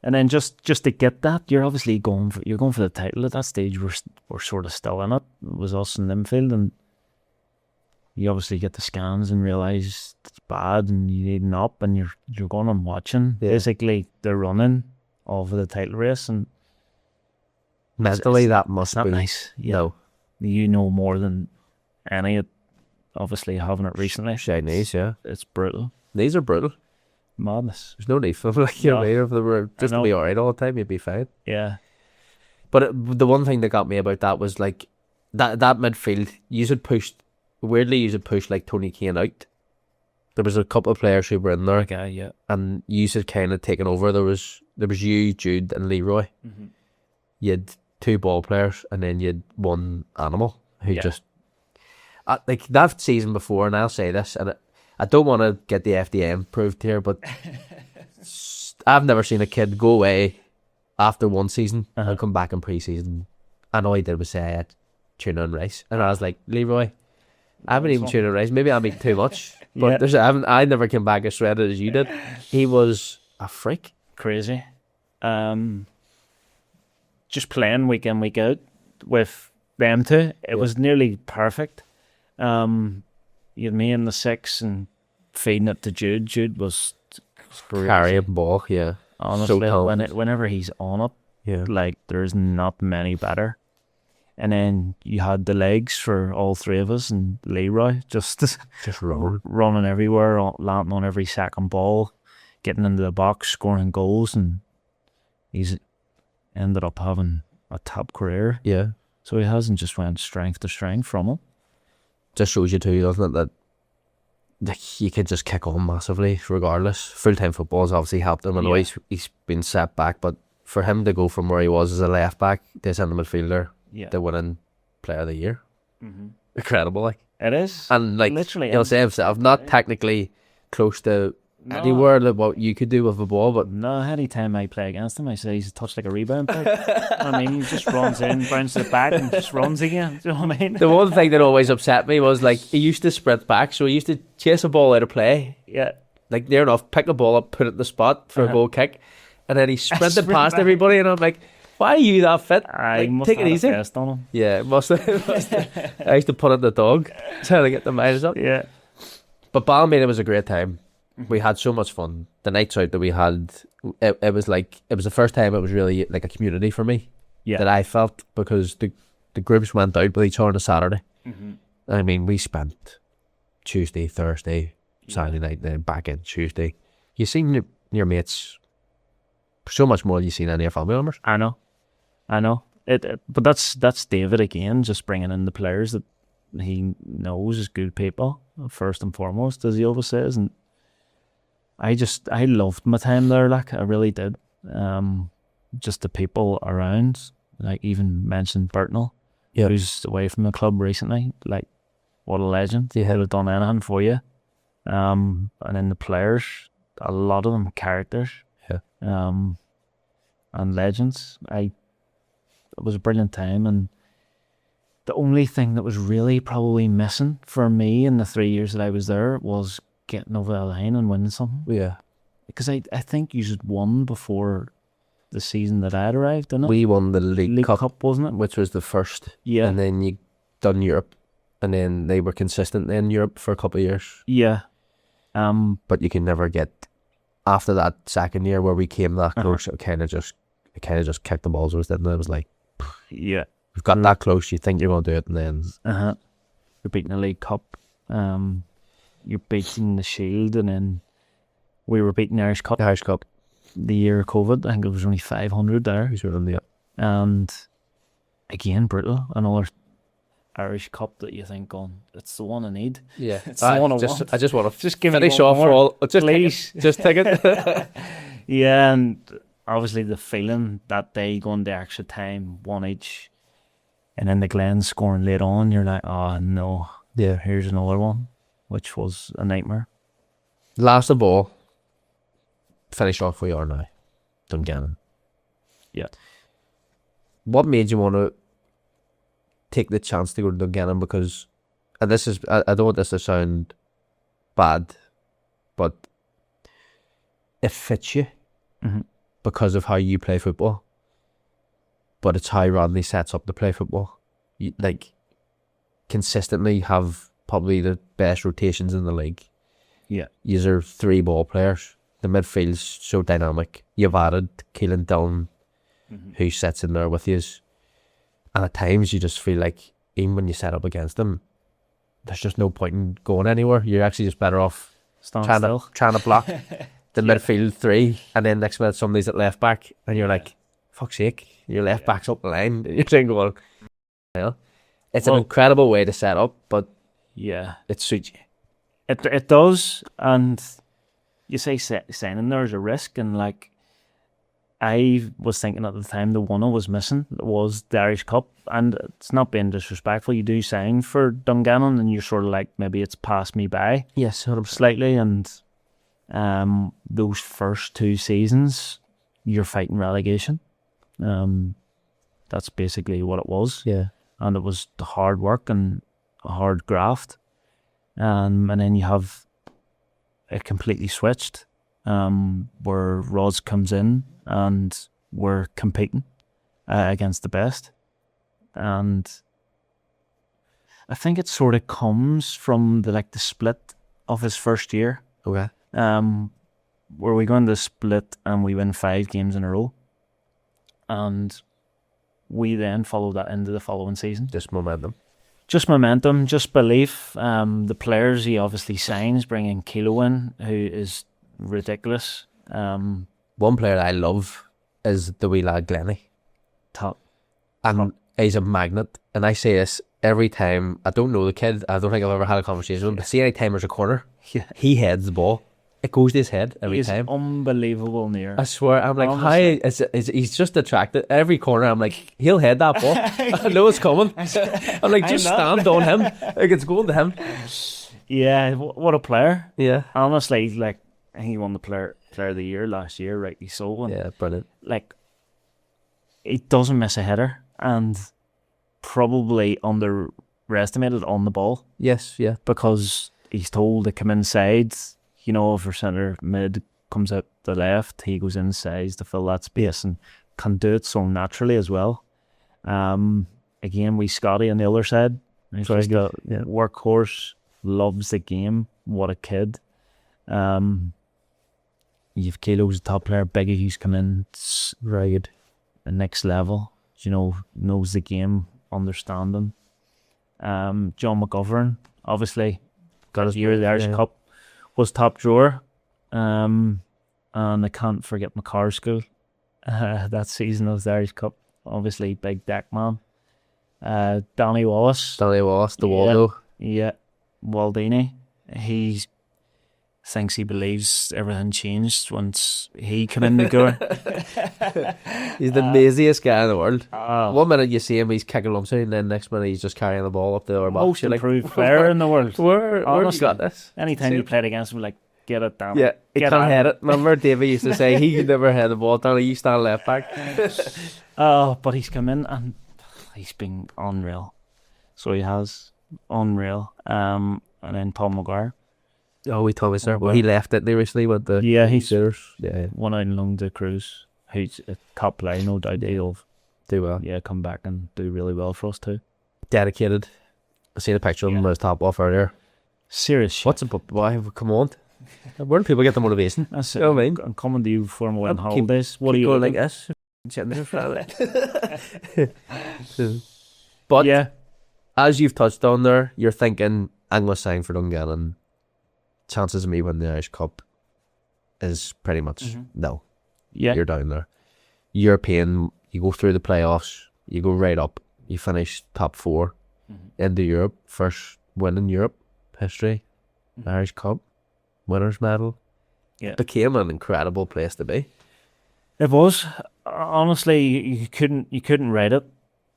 And then just to get that, you're obviously going for the title at that stage. We're sort of still in it. It was us in Linfield, and you obviously get the scans and realise it's bad, and you need an up, and you're going and watching basically the running of the title race, and mentally that must be nice. Yeah. No, you know more than any. Obviously, having it recently, knees, it's brutal. Knees are brutal. Madness. There's no need for them. Like, you know, if they were just to be alright all the time, you'd be fine. Yeah. But the one thing that got me about that was like that midfield. You had pushed like Tony Kane out. There was a couple of players who were in there. Okay, yeah. And you had kind of taken over. There was you, Jude, and Leroy. Mm-hmm. You had 2 ball players, and then you had 1 animal who just. Like that season before, and I'll say this, and I don't want to get the FDM proved here, but I've never seen a kid go away after 1 season and come back in pre-season. And all he did was say I had tuna and rice, and I was like, Leroy, I haven't eaten tuna and rice. Maybe I'm eating too much, but I never came back as shredded as you did. He was a freak, crazy. Just playing week in week out with them two, it was nearly perfect. You had me in the 6 and feeding it to Jude. Jude was carrying ball, honestly, so whenever he's on it, like there's not many better. And then you had the legs for all 3 of us, and Leroy just running everywhere, landing on every second ball, getting into the box, scoring goals, and he's ended up having a top career. Yeah. So he hasn't just went strength to strength from him. Just shows you too, doesn't it, that you could just kick on massively regardless. Full-time football has obviously helped him. I know he's been set back, but for him to go from where he was as a left back to a centre midfielder, the winning player of the year, incredible. Like it is, and like literally, he'll say himself, not technically close to anywhere that what you could do with a ball, but anytime I play against him, I say he's touched like a rebound player. I mean, he just runs in, bounces it back, and just runs again. Do you know what I mean? The one thing that always upset me was like he used to sprint back, so he used to chase a ball out of play. Yeah, like near enough, pick a ball up, put it in the spot for a goal kick, and then he sprinted past everybody, and I'm like, Why are you that fit? I must take have it had easy. a test on him. Yeah, must have. I used to put it the dog, trying to get the miles up. Yeah. But Ballymena was a great time. We had so much fun. The nights out that we had, it was the first time it was really like a community for me. Yeah. That I felt, because the groups went out with each other on a Saturday. I mean, we spent Tuesday, Thursday, Saturday night, then back in Tuesday. You seen your mates so much more than you seen any of your family members. I know. But that's David again, just bringing in the players that he knows is good people first and foremost, as he always says. And I loved my time there. Like, I really did. Just the people around. Like, even mentioned Burtnell, who's away from the club recently. Like, what a legend. He would have done anything for you. And then the players, a lot of them characters. Yeah. And legends. It was a brilliant time, and the only thing that was really probably missing for me in the 3 years that I was there was getting over the line and winning something. Yeah. Because I think you had won before the season that I had arrived, didn't it? We won the League Cup, wasn't it? which was the first. Yeah. And then you done Europe, and then they were consistent in Europe for a couple of years. Yeah. But you can never get, after that second year where we came that close, it kind of just kicked the balls out, didn't it? It was like, yeah, we've got that close, you think you're going to do it, and then you're beating the League Cup, you're beating the Shield, and then we were beating the Irish Cup. The Irish Cup. The year of COVID, I think it was only 500 there. And again, brutal. Another Irish Cup that you think, it's the one I need. Yeah, it's the one I want. I just want to just give finish me off more, all. Please. Just take it. Yeah, and obviously the feeling that day, going to extra time, one each, and then the Glen scoring late on, you're like, oh no, Yeah. here's another one, which was a nightmare. Last of all, finish off where you are now, Dungannon. Yeah. What made you want to take the chance to go to Dungannon? Because, and this is, I don't want this to sound bad, but it fits you because of how you play football. But it's how Rodney sets up to play football. You, like, consistently have probably the best rotations in the league. Yeah. These are 3 ball players. The midfield's so dynamic. You've added Keelan Dillon, who sits in there with you. And at times you just feel like, even when you set up against them, there's just no point in going anywhere. You're actually just better off trying to block the midfield 3, and then next minute somebody's at left back, and you're like, fuck's sake, your left back's up the line. And you're saying, well, it's an incredible way to set up, but yeah, it suits you. It does, and you say signing there's a risk, and like, I was thinking at the time the one I was missing was the Irish Cup, and it's not being disrespectful. You do sign for Dungannon, and you're sort of like, maybe it's passed me by. Yes, slightly, and those first 2 seasons, you're fighting relegation. That's basically what it was. Yeah, and it was the hard work and a hard graft, and then you have it completely switched, where Rods comes in and we're competing against the best, and I think it sort of comes from the split of his first year. Okay. Where we go into the split and we win 5 games in a row, and we then follow that into the following season. Just momentum, just belief. The players he obviously signs, bringing Kilo in, who is ridiculous. One player I love is the wee lad Glennie. Top. And he's a magnet. And I say this every time. I don't know the kid. I don't think I've ever had a conversation with him. But see, any time there's a corner, he heads the ball. It goes to his head every time. He's unbelievable near. I swear, I'm like, how he's just attracted. Every corner, I'm like, he'll head that ball. I know it's coming. I'm like, just stand on him. Like, it's going to him. Yeah, what a player. Yeah. Honestly, like, I think he won the player of the year last year, rightly so. And yeah, brilliant. Like, he doesn't miss a header, and probably underestimated on the ball. Yes, yeah. Because he's told to come inside. You know, if our centre mid comes out the left, he goes inside to fill that space, and can do it so naturally as well. Again, we Scotty on the other side. He's just a workhorse, loves the game. What a kid. You've Kilo's a top player. Biggie, who's come in, very good, the next level. Knows the game, understanding. John McGovern, obviously, got his year of the Irish Cup, was top drawer. And I can't forget McCarskill that season of the Irish Cup. Obviously, big deck man. Danny Wallace, the Waldo. Yeah, Waldini. He thinks he believes everything changed once he came in the door. He's the laziest guy in the world. 1 minute you see him, he's kicking lumps, and then next minute he's just carrying the ball up the other box. Most improved player in the world. Where you got this? Anytime you played against him, like, get it down. Yeah, he can't head it. Remember, Davey used to say he could never head the ball down. He stand left back. But he's come in and he's been unreal. So he has. Unreal. And then Paul Maguire. Oh, we told us there. Well, he left it recently with the Crusaders. Yeah. One out in Long de Cruz. Who's a top player, no doubt. He'll do well. Yeah, come back and do really well for us too. Dedicated. I seen a picture of him as top off earlier. Serious shit. What's up? Why? Come on. Where do people get the motivation? That's it. You know what I mean? I'm coming to you for my wedding holidays. What are you going like this? But yeah, as you've touched on there, you're thinking I'm going to sign for Dungannon. Chances of me winning the Irish Cup is pretty much no. Yeah, you're down there. European, you go through the playoffs, you go right up, you finish top 4 into Europe, first win in Europe history, Irish Cup, winners medal. Yeah, became an incredible place to be. It was. Honestly, you couldn't rate it.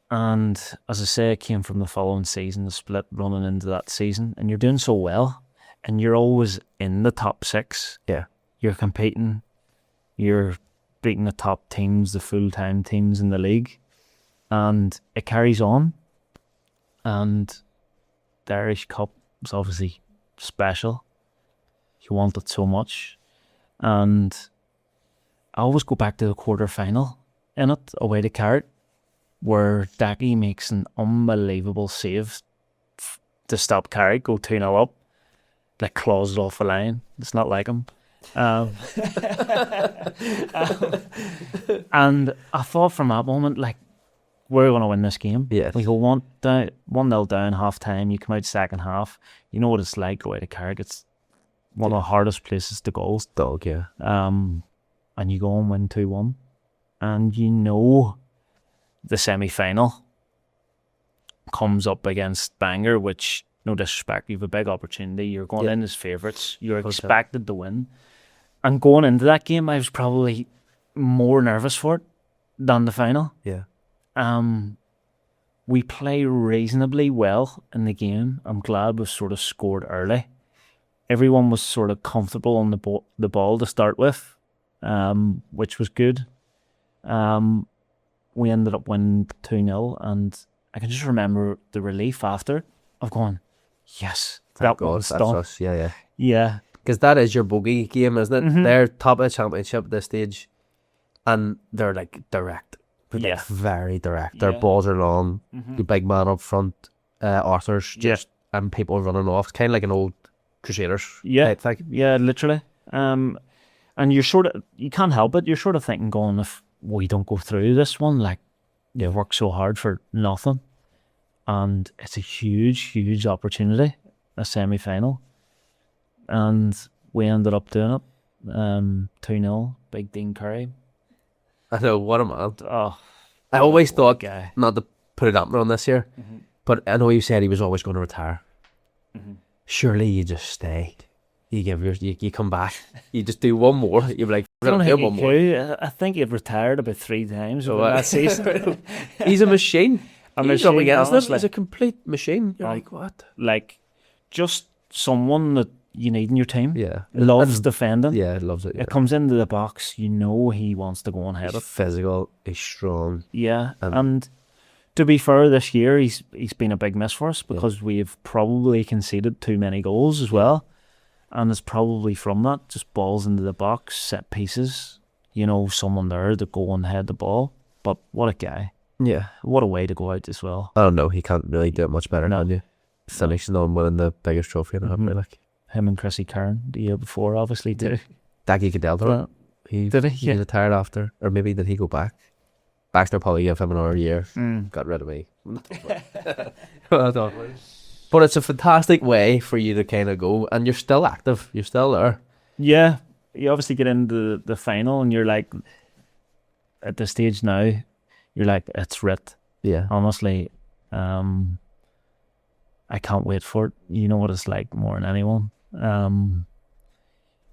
And as I say, it came from the following season, the split running into that season, and you're doing so well, and you're always in the top 6. Yeah, you're competing, you're beating the top teams, the full-time teams in the league, and it carries on. And the Irish Cup was obviously special. You want it so much, and I always go back to the quarter-final in it, away to Carrot, where Dacky makes an unbelievable save to stop Carrick, go 2-0 up, like claws it off the line. It's not like him. And I thought from that moment, like, we're going to win this game. Yes. We go 1-0 down, half time, you come out second half. You know what it's like, go out to Carrick. It's one of the hardest places to go. Dog, yeah. And you go and win 2-1. And you know the semi-final comes up against Bangor, which, no disrespect, you have a big opportunity. You're going in as favourites. You're expected to win. And going into that game, I was probably more nervous for it than the final. Yeah. We play reasonably well in the game. I'm glad we sort of scored early. Everyone was sort of comfortable on the ball to start with, which was good. We ended up winning 2-0, and I can just remember the relief after of going, yes, that one's done. Us. Yeah. Yeah. Because that is your bogey game, isn't it? They're top of the championship at this stage, and they're like direct. But like very direct. Their balls are long. The big man up front, Arthur's just, and people running off. It's kind of like an old Crusaders type thing. Yeah, literally. And you're you can't help it. You're sort of thinking, going, if we don't go through this one, like, you work so hard for nothing. And it's a huge, huge opportunity, a semi-final. And we ended up doing it. 2-0, big Dean Curry. I know, what a man. Oh, I always thought, guy. not to put it up on this year, but I know you said he was always going to retire. Surely you just stay. You come back. You just do one more. You'd be like, one more. I think he'd retired about 3 times over that season. He's a machine. He's a complete machine. You're like, what? Like, just someone that you need in your team. Yeah. Loves defending. Yeah, loves it. Yeah. It comes into the box, you know he wants to go and head it. He's physical, he's strong. Yeah, and to be fair, this year he's been a big miss for us because we've probably conceded too many goals as well. And it's probably from that, just balls into the box, set pieces. someone there to go and head the ball. But what a guy. Yeah. What a way to go out as well. I don't know. He can't really do it much better, No. can you? Finishing on winning the biggest trophy in the Mhm. like. Him and Chrissy Kern the year before, obviously, too. Daggy Glentoran. He Did he? He retired after, or maybe did he go back? Baxter probably gave him another year. Mm. Got rid of me. Well done. But it's a fantastic way for you to kind of go, and you're still active. You're still there. Yeah, you obviously get into the final, and you're like, at the stage now, you're like, it's writ. Yeah. Honestly, I can't wait for it. You know what it's like more than anyone.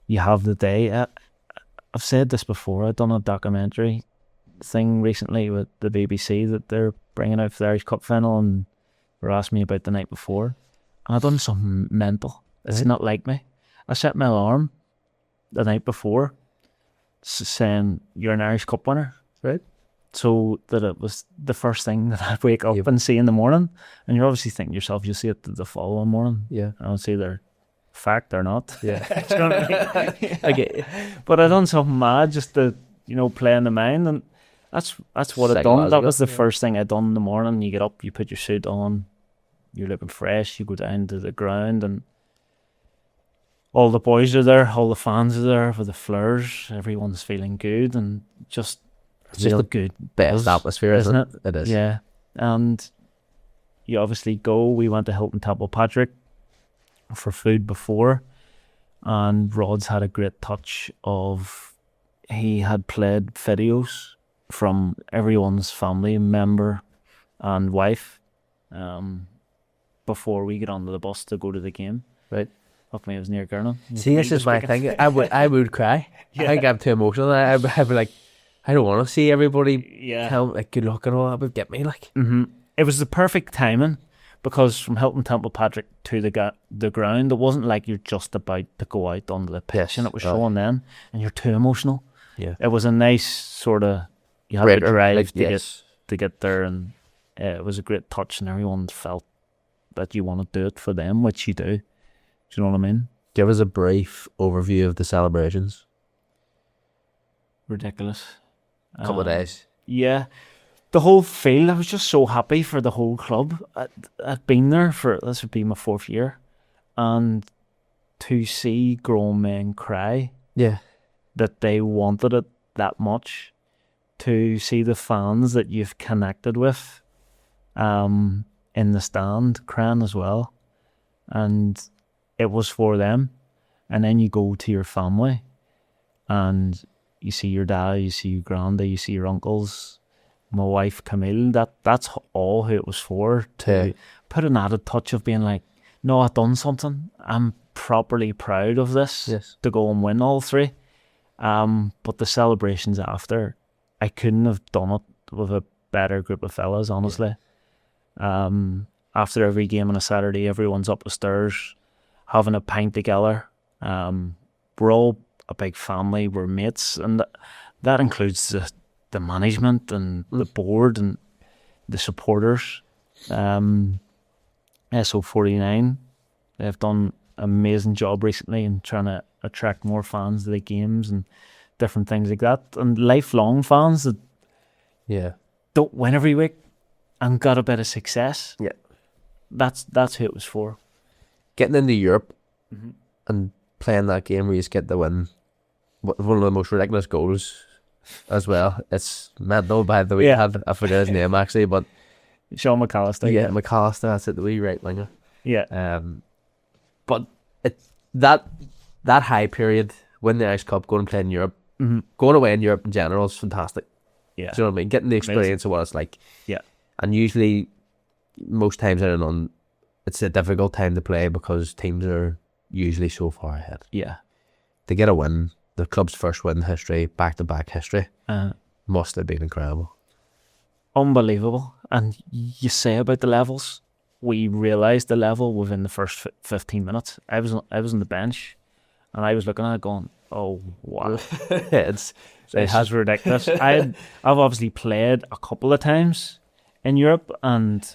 You have the day. I've said this before. I've done a documentary thing recently with the BBC that they're bringing out for the Irish Cup final, and were asking me about the night before, and I've done something mental. It's Right. not like me. I set my alarm the night before saying you're an Irish Cup winner, Right. so that it was the first thing that I'd wake up Yep. and see in the morning. And you're obviously thinking to yourself, you'll see it the following morning. Yeah. I don't see either fact or not. Yeah. Do you know what I mean? Okay. But I done something mad just to play in the mind, and that's what I done. That was the first thing I done in the morning. You get up, you put your suit on, you're looking fresh, you go down to the ground, and all the boys are there, all the fans are there for the flowers, everyone's feeling good, and just It's just real the good best atmosphere, isn't it? It is. Yeah. And you obviously go. We went to Hilton Temple Patrick for food before, and Rod's had a great touch of, he had played videos from everyone's family member and wife before we get onto the bus to go to the game. Right. Fuck me, it was near Gurnon. See, this is my thing. I would cry. I think I'm too emotional. I'd be like, I don't want to see everybody Yeah. tell like good luck and all. That would get me like. Mm-hmm. It was the perfect timing, because from Hilton Temple Patrick to the ground, it wasn't like you're just about to go out onto the pitch, Yes. and it was showing then, and you're too emotional. Yeah. It was a nice sort of, you had Great, to drive like, to yes. get there, and it was a great touch, and everyone felt that you want to do it for them, which you do. Do you know what I mean? Give us a brief overview of the celebrations. Ridiculous. Couple of days. Yeah. The whole field, I was just so happy for the whole club. I'd been there for, this would be my 4th year, and to see grown men cry Yeah. that they wanted it that much, to see the fans that you've connected with in the stand crying as well, and it was for them. And then you go to your family and you see your dad, you see your granddad, you see your uncles, my wife Camille. That's all who it was for, to put an added touch of being like, no, I've done something. I'm properly proud of this. Yes. To go and win all 3. But the celebrations after, I couldn't have done it with a better group of fellas, honestly. After every game on a Saturday, everyone's up the stairs having a pint together. We're all a big family, we're mates, and that includes the management and the board and the supporters. SO49, they've done an amazing job recently in trying to attract more fans to the games and different things like that, and lifelong fans that don't win every week and got a bit of success. Yeah. That's who it was for. Getting into Europe and playing that game where you just get the win, one of the most ridiculous goals as well. It's mental. By the way, Yeah. I forget his name actually, but Sean McAllister. yeah, McAllister. That's it, the wee right winger. Yeah. But that high period, win the Irish Cup, going and play in Europe, going away in Europe in general is fantastic. Yeah. Do you know what I mean? Getting the experience of what it's like. Yeah. And usually, most times out of none, it's a difficult time to play because teams are usually so far ahead. Yeah. To get a win, the club's first win in history, back-to-back history, must have been incredible. Unbelievable. And you say about the levels, we realised the level within the first 15 minutes. I was on the bench, and I was looking at it going, oh, wow. This is ridiculous. I've obviously played a couple of times in Europe, and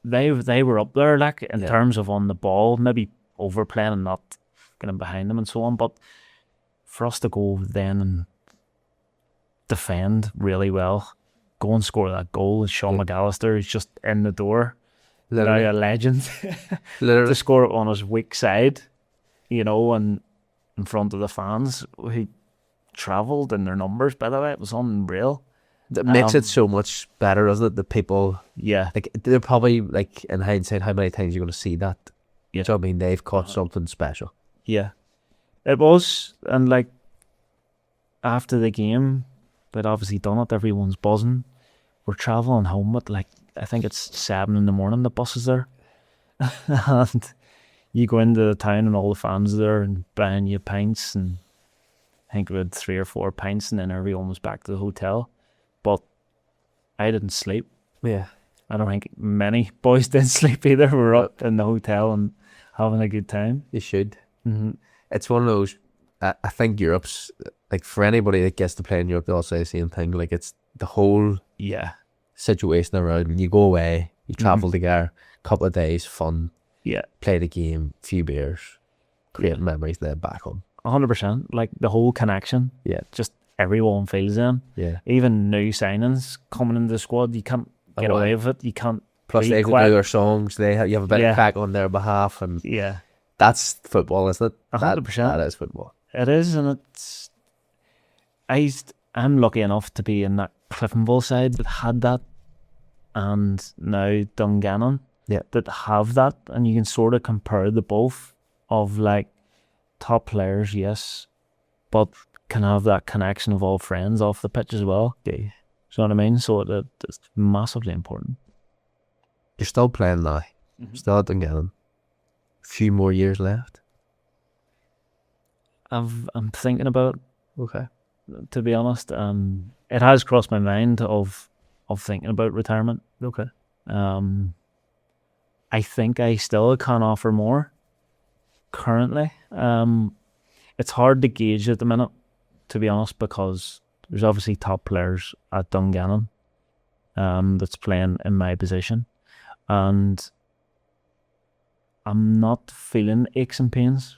they were up there, like, in terms of on the ball, maybe overplaying and not getting behind them and so on. But for us to go then and defend really well, go and score that goal. Sean McAllister is just in the door, Literally. now a legend. Literally. To score it on his weak side, you know, and in front of the fans. He travelled in their numbers, by the way. It was unreal. It makes it so much better, doesn't it? The people, Yeah. like, they're probably, like, in hindsight, how many times you're going to see that? Yeah. So, I mean, they've caught something special. Yeah. It was, and like, after the game, they'd obviously done it, everyone's buzzing. We're travelling home at, like, I think it's 7 a.m, the bus is there. And you go into the town and all the fans are there and buying you pints, and I think we had 3 or 4 pints, and then everyone was back to the hotel. But I didn't sleep. Yeah. I don't think many boys did sleep either. We were up in the hotel and having a good time. You should. Mm-hmm. It's one of those, I think Europe's, like, for anybody that gets to play in Europe, they all say the same thing. Like, it's the whole situation around. You go away, you travel together, couple of days, fun, play the game, few beers, create memories, then back home. 100%. Like, the whole connection. Yeah. Just everyone feels in. Yeah. Even new signings coming into the squad, you can't get away with it. You can't. Plus, they can do their songs. You have a bit of crack on their behalf, and that's football, isn't it? 100%. That is football. It is, and it's. I'm lucky enough to be in that Cliftonville side that had that, and now Dungannon that have that, and you can sort of compare the both of, like, top players, yes, but can have that connection of all friends off the pitch as well. Yeah. You know what I mean? So it's massively important. You're still playing now. Still at Dungannon. A few more years left. I'm thinking about it. Okay. To be honest, it has crossed my mind of thinking about retirement. Okay. I think I still can offer more currently. It's hard to gauge at the minute, to be honest, because there's obviously top players at Dungannon that's playing in my position, and I'm not feeling aches and pains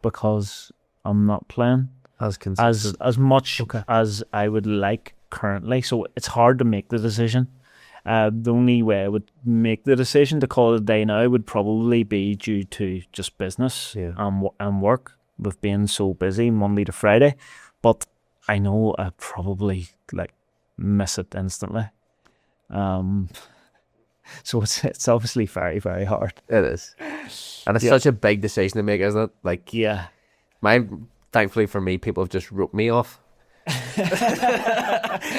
because I'm not playing as much as I would like currently. So it's hard to make the decision. The only way I would make the decision to call it a day now would probably be due to just business and work, with being so busy Monday to Friday. But I know I probably, like, miss it instantly. So it's obviously very, very hard. It is. And it's such a big decision to make, isn't it? Like, mine, thankfully for me, people have just wrote me off.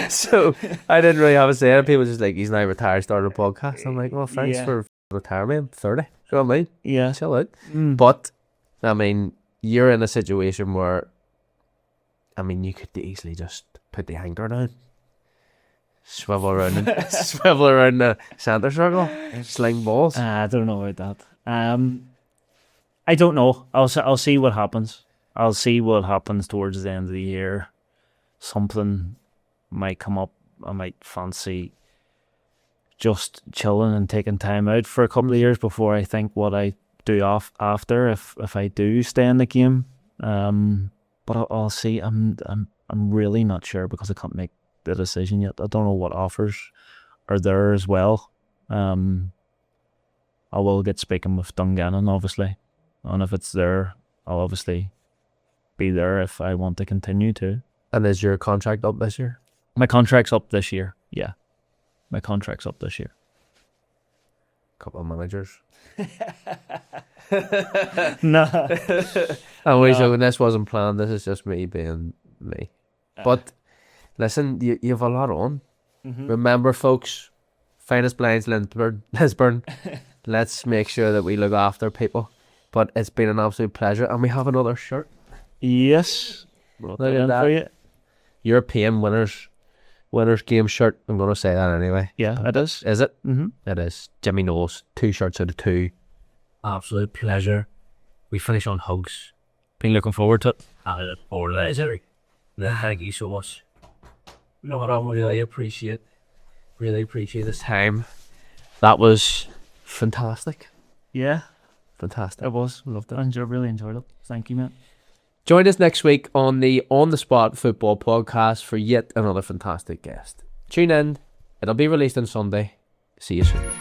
So I didn't really have a say. People just like, he's now retired, started a podcast. I'm like, well, thanks for retiring. I'm 30. You know what I mean? Yeah. Chill out. But, I mean, you're in a situation where, I mean, you could easily just put the anchor down, swivel around the centre circle, sling balls. I don't know about that. I don't know. I'll see what happens. I'll see what happens towards the end of the year. Something might come up. I might fancy just chilling and taking time out for a couple of years before I think what I do after if I do stay in the game. But I'll see. I'm really not sure because I can't make the decision yet. I don't know what offers are there as well. I will get speaking with Dungannon, obviously, and if it's there, I'll obviously be there if I want to continue to. And is your contract up this year? My contract's up this year. Yeah, my contract's up this year. Couple of managers. Nah. I'm always joking. This wasn't planned. This is just me being me. But listen, you have a lot on. Remember, folks, Finest Blinds Lisburn. Let's make sure that we look after people. But it's been an absolute pleasure, and we have another shirt. Yes. Look at that. For you. European winners game shirt. I'm going to say that anyway. Yeah, it is. Is it? It is. Jimmy Knowles, 2 shirts out of 2. Absolute pleasure. We finish on hugs. Been looking forward to it. I look forward to that, is it? Thank you so much. You know what, I really appreciate this time. That was fantastic. Yeah. Fantastic. It was. Loved it. I really enjoyed it. Thank you, mate. Join us next week on the On the Spot Football Podcast for yet another fantastic guest. Tune in. It'll be released on Sunday. See you soon.